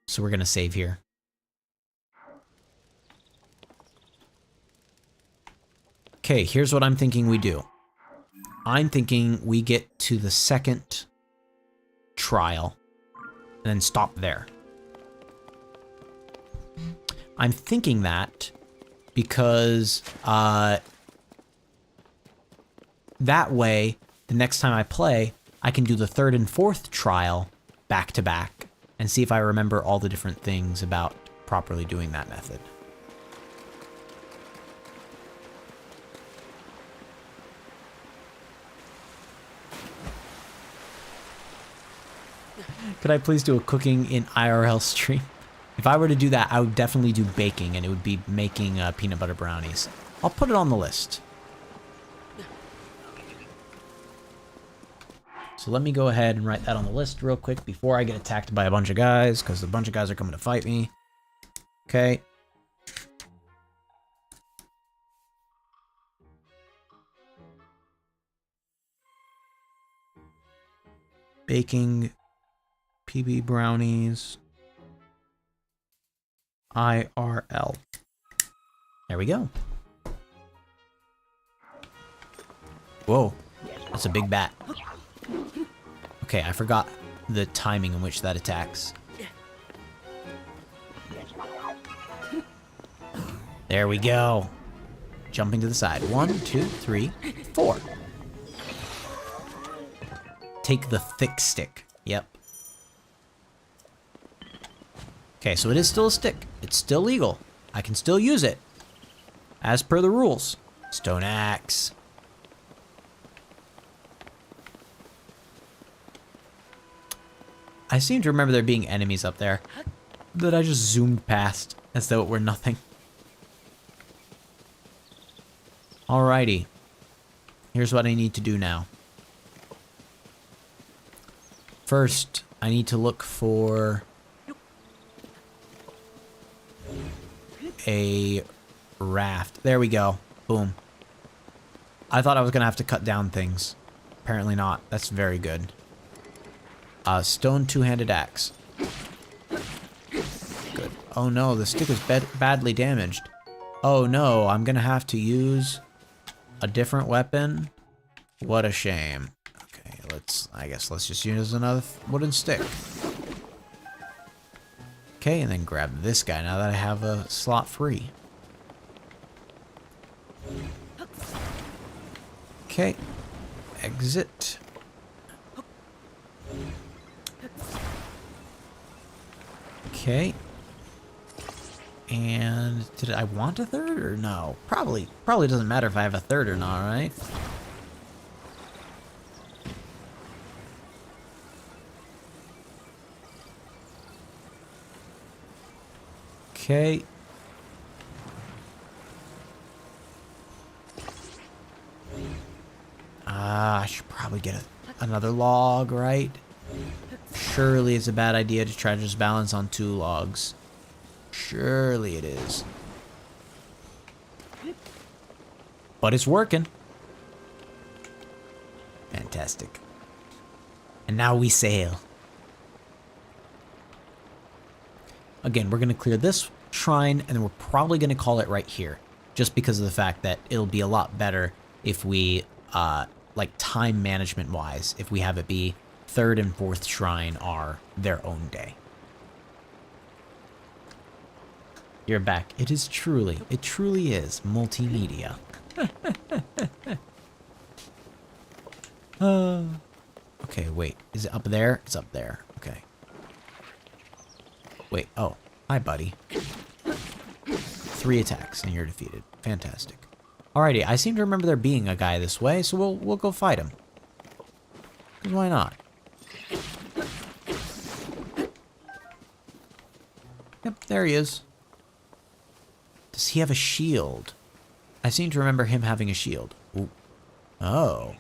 So we're gonna save here. Okay, here's what I'm thinking we do. I'm thinking we get to the second trial and then stop there. I'm thinking that because that way, the next time I play, I can do the third and fourth trial back to back and see if I remember all the different things about properly doing that method. Could I please do a cooking in IRL stream? If I were to do that, I would definitely do baking, and it would be making peanut butter brownies. I'll put it on the list. So let me go ahead and write that on the list real quick before I get attacked by a bunch of guys, because a bunch of guys are coming to fight me. Okay. Baking PB brownies. IRL. There we go. Whoa, that's a big bat. Okay, I forgot the timing in which that attacks. There we go. Jumping to the side. 1, 2, 3, 4. Take the thick stick. Yep. Okay, so it is still a stick. It's still legal. I can still use it. As per the rules. Stone axe. I seem to remember there being enemies up there that I just zoomed past as though it were nothing. Alrighty. Here's what I need to do now. First, I need to look for a raft. There we go. Boom. I thought I was gonna have to cut down things. Apparently not. That's very good. Stone two-handed axe. Good. Oh no, the stick is badly damaged. Oh no, I'm gonna have to use a different weapon. What a shame. Okay, I guess let's just use another wooden stick. Okay, and then grab this guy now that I have a slot free. Okay. Exit. Okay. And did I want a third or no? Probably doesn't matter if I have a third or not, right? Okay. I should probably get another log, right? Surely it's a bad idea to try to just balance on 2 logs. Surely it is. But it's working. Fantastic. And now we sail. Again, we're going to clear this shrine, and then we're probably going to call it right here. Just because of the fact that it'll be a lot better if we, like time management wise, if we have it be 3rd and 4th shrine are their own day. You're back. It truly is multimedia. Okay, wait. Is it up there? It's up there. Okay. Wait, oh. Hi, buddy. 3 attacks and you're defeated. Fantastic. Alrighty, I seem to remember there being a guy this way, so we'll go fight him. 'Cause why not? Yep, there he is. Does he have a shield? I seem to remember him having a shield. Ooh. Oh.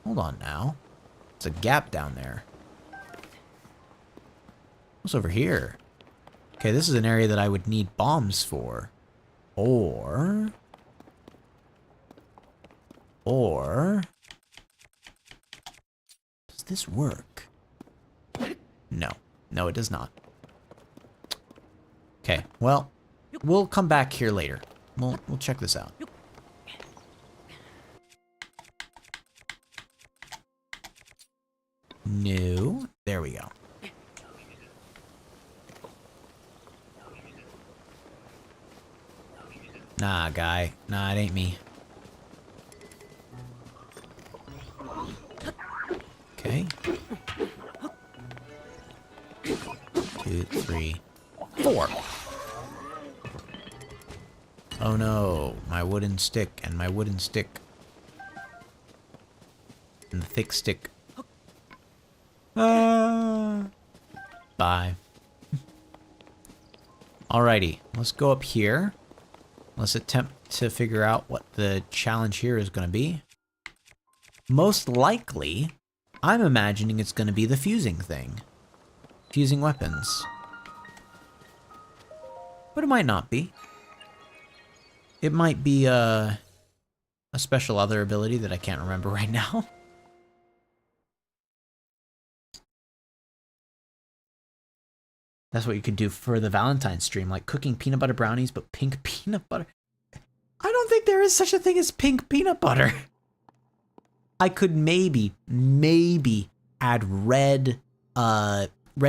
Hold on now. There's a gap down there. What's over here? Okay, this is an area that I would need bombs for. Or... Does this work? No. No, it does not. Okay, well, we'll come back here later. We'll check this out. No. There we go. Nah, guy. Nah, it ain't me. Okay. 2, 3, 4. Oh no, my wooden stick and my wooden stick. And the thick stick. Bye. Alrighty, let's go up here. Let's attempt to figure out what the challenge here is going to be. Most likely, I'm imagining it's going to be the fusing thing. Fusing weapons. But it might not be. It might be a special other ability that I can't remember right now. That's what you could do for the Valentine's stream, like cooking peanut butter brownies, but pink peanut butter. I don't think there is such a thing as pink peanut butter. I could maybe add red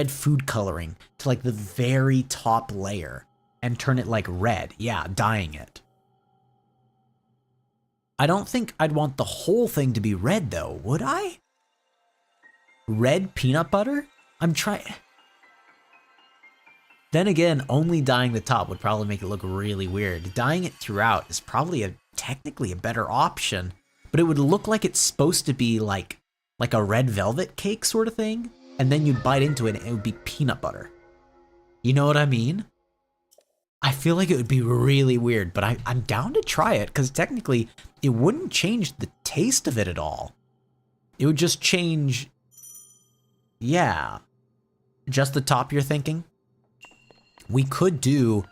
food coloring to like the very top layer and turn it like red. Yeah, dyeing it. I don't think I'd want the whole thing to be red though, would I? Red peanut butter? I'm trying... Then again, only dyeing the top would probably make it look really weird. Dyeing it throughout is probably technically a better option, but it would look like it's supposed to be like a red velvet cake sort of thing, and then you'd bite into it and it would be peanut butter. You know what I mean? I feel like it would be really weird, but I'm down to try it, because technically it wouldn't change the taste of it at all. It would just change... Yeah. Just the top, you're thinking? We could do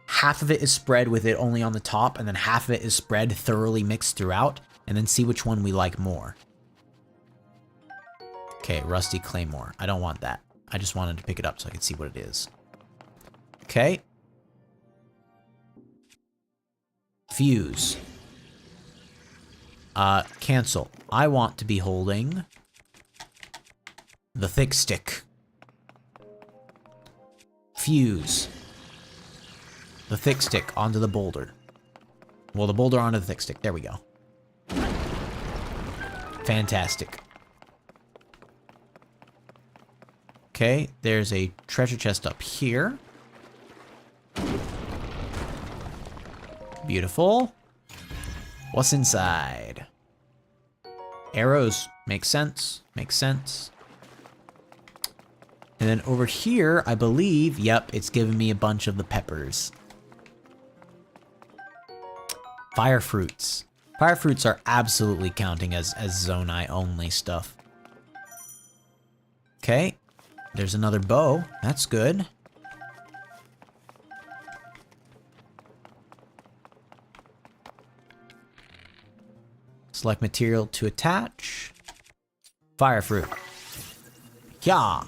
half of it is spread with it only on the top, and then half of it is spread thoroughly mixed throughout, and then see which one we like more. Okay, Rusty Claymore. I don't want that. I just wanted to pick it up so I could see what it is. Okay. Fuse. Cancel. I want to be holding the thick stick. Fuse the thick stick onto the boulder. Well, the boulder onto the thick stick. There we go. Fantastic. Okay, there's a treasure chest up here. Beautiful. What's inside? Arrows. Makes sense. Makes sense. And then over here, I believe, yep, it's giving me a bunch of the peppers. Fire fruits. Fire fruits are absolutely counting as Zonai only stuff. Okay, there's another bow. That's good. Select material to attach. Fire fruit. Yeah.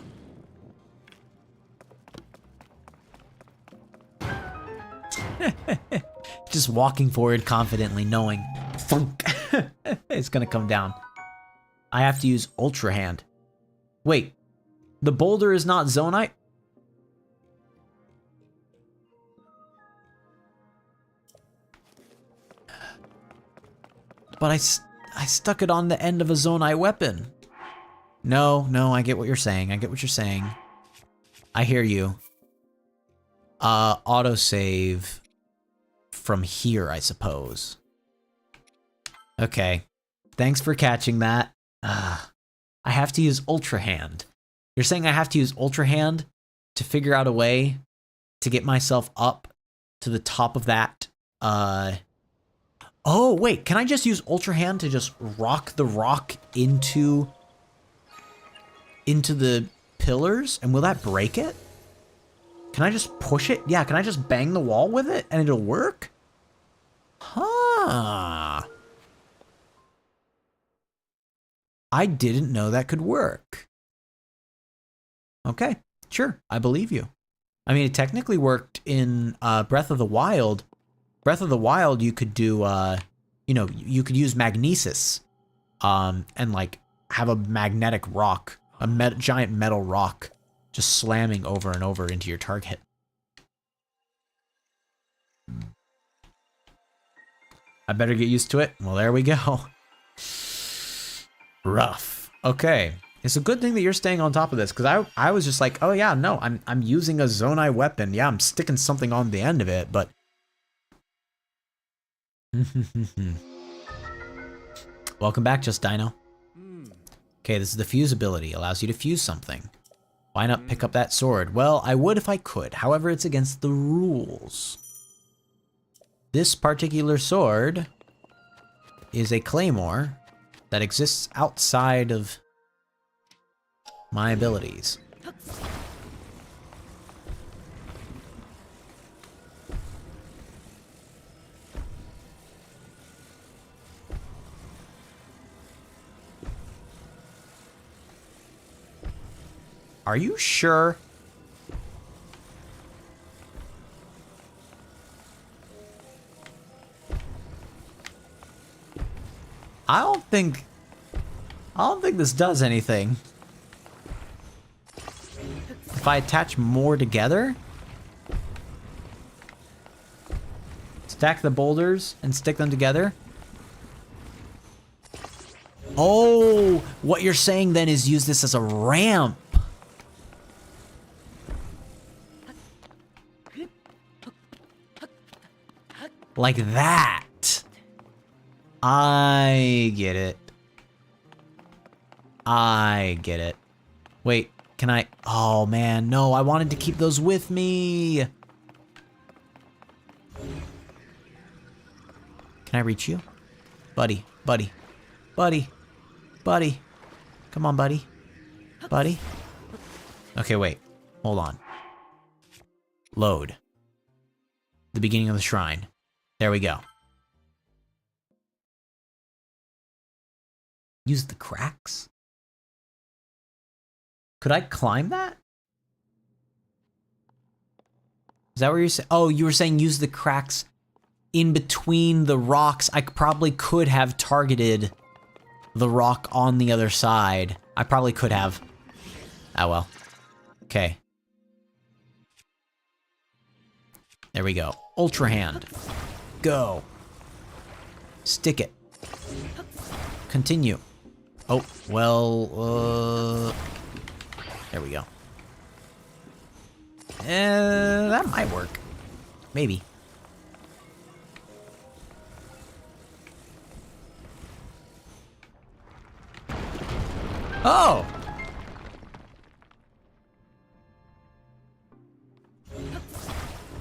Just walking forward confidently, knowing thunk, it's gonna come down. I have to use Ultra Hand. Wait, the boulder is not Zonai? But I stuck it on the end of a Zonai weapon. No, I get what you're saying. I get what you're saying. I hear you. Autosave from here, I suppose. Okay. Thanks for catching that. I have to use Ultra Hand. You're saying I have to use Ultra Hand to figure out a way to get myself up to the top of that, Oh, wait, can I just use Ultra Hand to just rock the rock into the pillars? And will that break it? Can I just push it? Yeah, can I just bang the wall with it and it'll work? Huh. I didn't know that could work. Okay, sure, I believe you. I mean, it technically worked in Breath of the Wild. Breath of the Wild, you could do, you know, you could use magnesis, and like have a magnetic rock, a giant metal rock, just slamming over and over into your target. I better get used to it. Well, there we go. Rough. Okay. It's a good thing that you're staying on top of this, because I was just like, oh yeah, no, I'm using a Zonai weapon. Yeah, I'm sticking something on the end of it, but... Welcome back, Just Dino. Okay, this is the fuse ability. Allows you to fuse something. Why not pick up that sword? Well, I would if I could. However, it's against the rules. This particular sword is a claymore that exists outside of my abilities. Are you sure? I don't think this does anything. If I attach more together, stack the boulders and stick them together. Oh, what you're saying then is use this as a ramp. Like that. I get it. I get it. Wait, can I? Oh man, no, I wanted to keep those with me. Can I reach you? Buddy, buddy, buddy, buddy. Come on, buddy. Buddy. Okay, wait. Hold on. Load. The beginning of the shrine. There we go. Use the cracks? Could I climb that? Is that what you're saying? Oh, you were saying use the cracks in between the rocks. I probably could have targeted the rock on the other side. I probably could have. Oh well. Okay. There we go. Ultra hand. Go. Stick it. Continue. Oh, well, there we go. That might work. Maybe. Oh!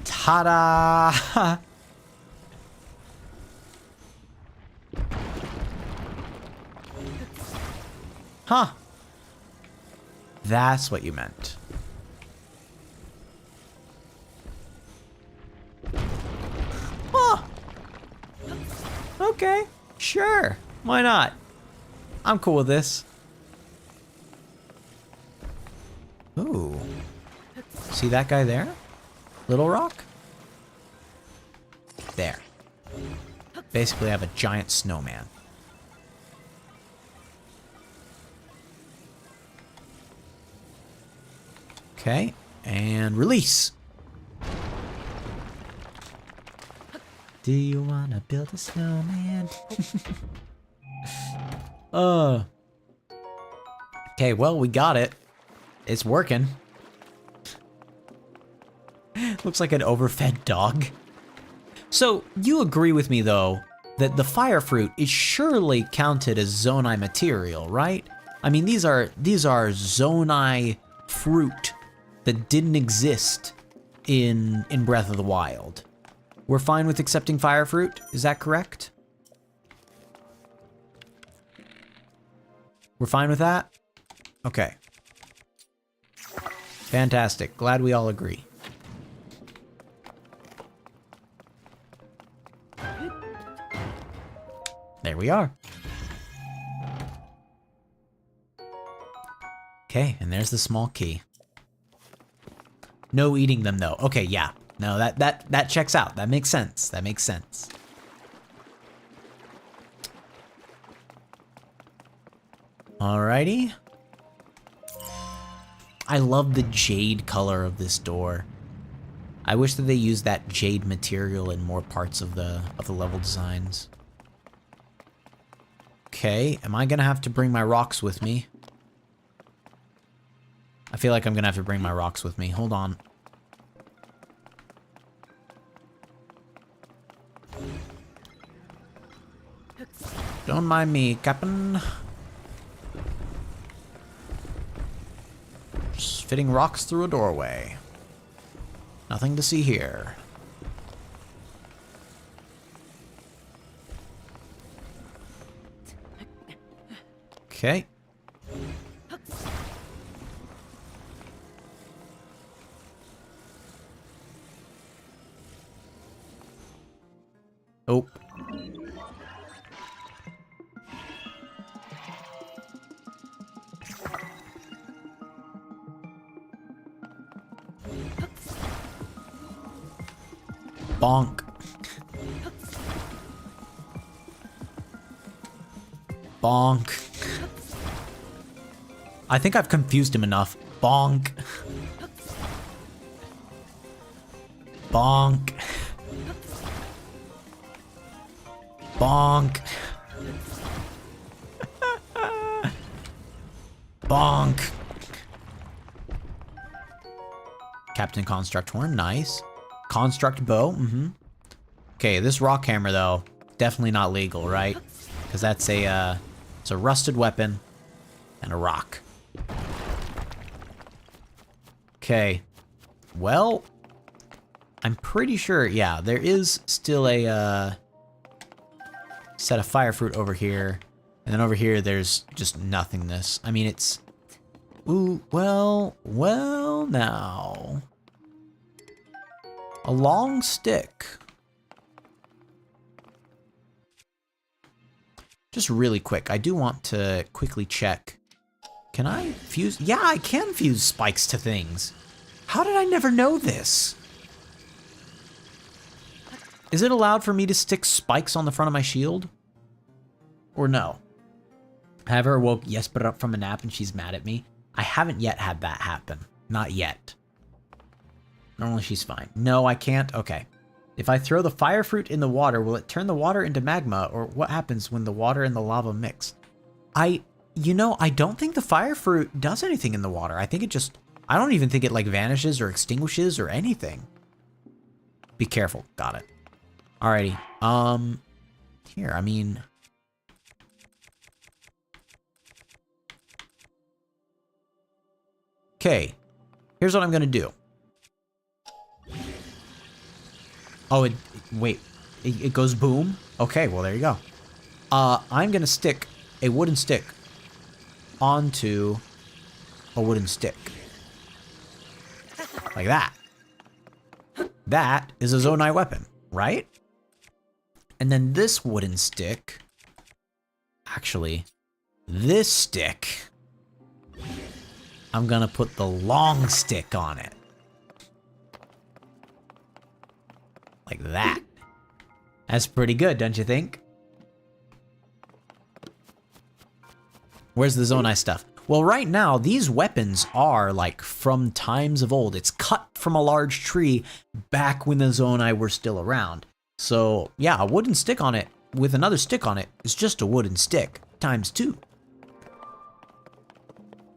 Ta-da! Huh. That's what you meant. Huh. Okay, sure. Why not? I'm cool with this. Ooh. See that guy there? Little rock? There. Basically, I have a giant snowman. Okay, and release. Do you wanna build a snowman? Okay, well, we got it. It's working. Looks like an overfed dog. So, you agree with me, though, that the fire fruit is surely counted as Zonai material, right? I mean, these are Zonai fruit that didn't exist in Breath of the Wild. We're fine with accepting fire fruit, is that correct? We're fine with that? Okay. Fantastic. Glad we all agree. There we are. Okay, and there's the small key. No eating them though. Okay, yeah. No, that checks out. That makes sense. That makes sense. Alrighty. I love the jade color of this door. I wish that they used that jade material in more parts of the level designs. Okay, am I gonna have to bring my rocks with me? I feel like I'm gonna have to bring my rocks with me. Hold on. Don't mind me, Captain. Just fitting rocks through a doorway. Nothing to see here. Okay. Oh. Bonk. Bonk. I think I've confused him enough. Bonk. Bonk. Bonk. Bonk. Captain Construct Horn, nice. Construct Bow, Okay, this rock hammer though, definitely not legal, right? Because that's it's a rusted weapon and a rock. Okay, well, I'm pretty sure, yeah, there is still a set of fire fruit over here, and then over here there's just nothingness. I mean, it's, ooh, well, now. A long stick. Just really quick, I do want to quickly check. Can I fuse? Yeah, I can fuse spikes to things. How did I never know this? Is it allowed for me to stick spikes on the front of my shield? Or no? I have her woke Jesper up from a nap and she's mad at me. I haven't yet had that happen. Not yet. Normally she's fine. No, I can't? Okay. If I throw the fire fruit in the water, will it turn the water into magma? Or what happens when the water and the lava mix? You know, I don't think the fire fruit does anything in the water. I think it just, I don't even think it like vanishes or extinguishes or anything. Be careful. Got it. Alrighty. Here, I mean. Okay. Here's what I'm gonna do. Oh, wait, it goes boom? Okay, well, there you go. I'm gonna stick a wooden stick onto a wooden stick. Like that. That is a Zonai weapon, right? And then this wooden stick, actually, this stick, I'm gonna put the long stick on it. Like that. That's pretty good, don't you think? Where's the Zonai stuff? Well, right now, these weapons are like from times of old. It's cut from a large tree back when the Zonai were still around. So yeah, a wooden stick on it with another stick on it is just a wooden stick times 2.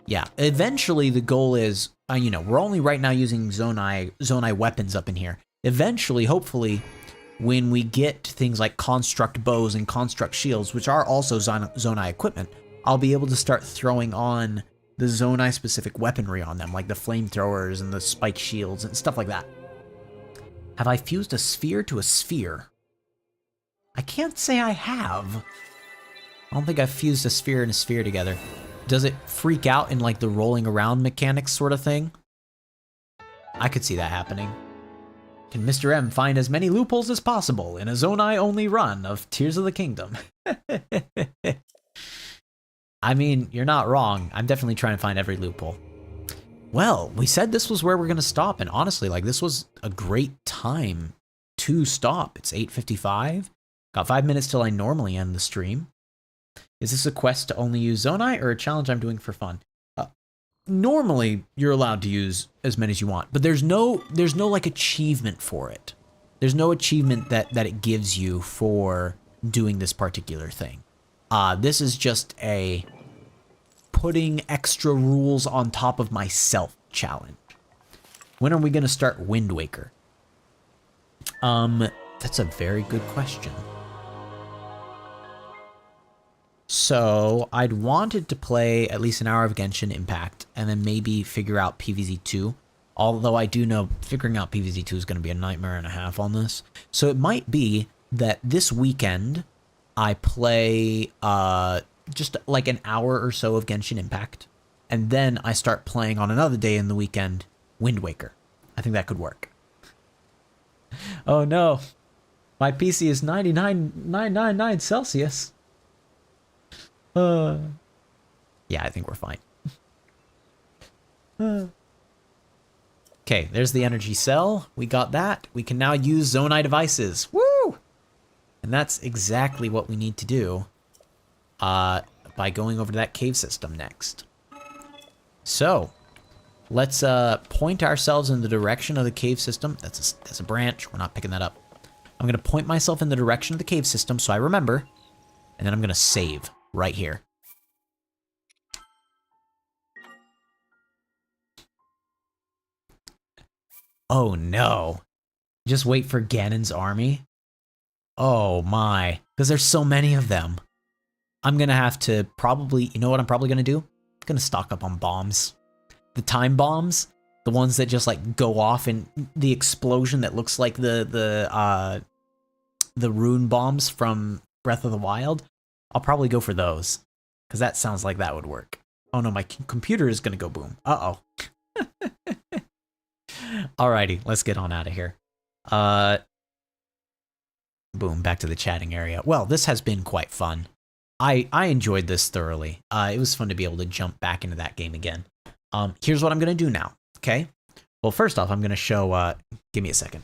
Yeah, eventually the goal is, you know, we're only right now using Zonai weapons up in here. Eventually, hopefully, when we get things like construct bows and construct shields, which are also Zonai equipment, I'll be able to start throwing on the Zonai specific weaponry on them, like the flamethrowers and the spike shields and stuff like that. Have I fused a sphere to a sphere? I can't say I have. I don't think I've fused a sphere and a sphere together. Does it freak out in like the rolling around mechanics sort of thing? I could see that happening. Can MrM find as many loopholes as possible in a Zonai-only run of Tears of the Kingdom? I mean, you're not wrong. I'm definitely trying to find every loophole. Well, we said this was where we're going to stop, and honestly, like, this was a great time to stop. It's 8:55. Got 5 minutes till I normally end the stream. Is this a quest to only use Zonai or a challenge I'm doing for fun? Normally, you're allowed to use as many as you want, but there's no like achievement for it. There's no achievement that it gives you for doing this particular thing. This is just a putting extra rules on top of myself challenge. When are we going to start Wind Waker? That's a very good question. So I'd wanted to play at least an hour of Genshin Impact and then maybe figure out PvZ2. Although I do know figuring out PvZ2 is going to be a nightmare and a half on this. So it might be that this weekend I play just like an hour or so of Genshin Impact. And then I start playing on another day in the weekend Wind Waker. I think that could work. Oh no. My PC is 99.999 Celsius. Yeah, I think we're fine. Okay, there's the energy cell. We got that. We can now use Zonai devices. Woo! And that's exactly what we need to do by going over to that cave system next. So, let's point ourselves in the direction of the cave system. That's a branch. We're not picking that up. I'm going to point myself in the direction of the cave system so I remember. And then I'm going to save right here. Oh no. Just wait for Ganon's army? Oh my. Because there's so many of them. I'm going to have to probably, you know what I'm probably going to do? I'm going to stock up on bombs. The time bombs, the ones that just like go off in the explosion that looks like the rune bombs from Breath of the Wild. I'll probably go for those because that sounds like that would work. Oh no, my computer is going to go boom. Uh-oh. Alrighty, let's get on out of here. Boom, back to the chatting area. Well, this has been quite fun. I enjoyed this thoroughly. It was fun to be able to jump back into that game again. Here's what I'm going to do now, okay? Well, first off, I'm going to show... give me a second.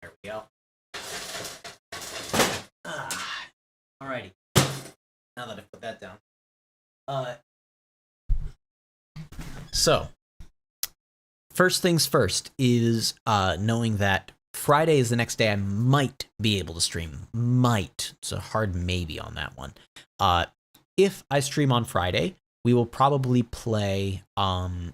There we go. Alrighty. Now that I've put that down. So, first things first is knowing that Friday is the next day I might be able to stream. Might. It's a hard maybe on that one. If I stream on Friday, we will probably play an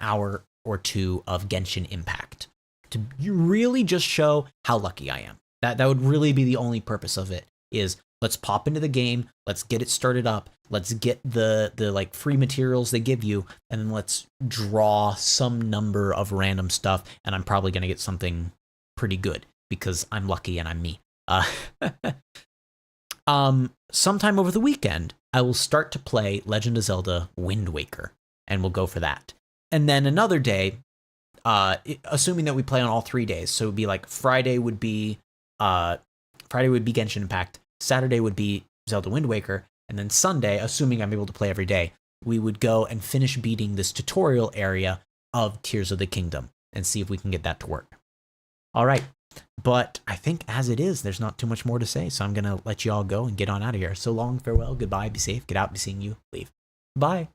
hour or two of Genshin Impact to really just show how lucky I am. That would really be the only purpose of it, is let's pop into the game, let's get it started up, let's get the like free materials they give you, and then let's draw some number of random stuff, and I'm probably going to get something pretty good because I'm lucky and I'm me. Sometime over the weekend, I will start to play Legend of Zelda Wind Waker, and we'll go for that. And then another day, assuming that we play on all 3 days, so it would be like Friday would be Genshin Impact, Saturday would be Zelda Wind Waker, and then Sunday, assuming I'm able to play every day, we would go and finish beating this tutorial area of Tears of the Kingdom and see if we can get that to work. All right, but I think as it is, there's not too much more to say, so I'm going to let you all go and get on out of here. So long, farewell, goodbye, be safe, get out, be seeing you, leave. Bye.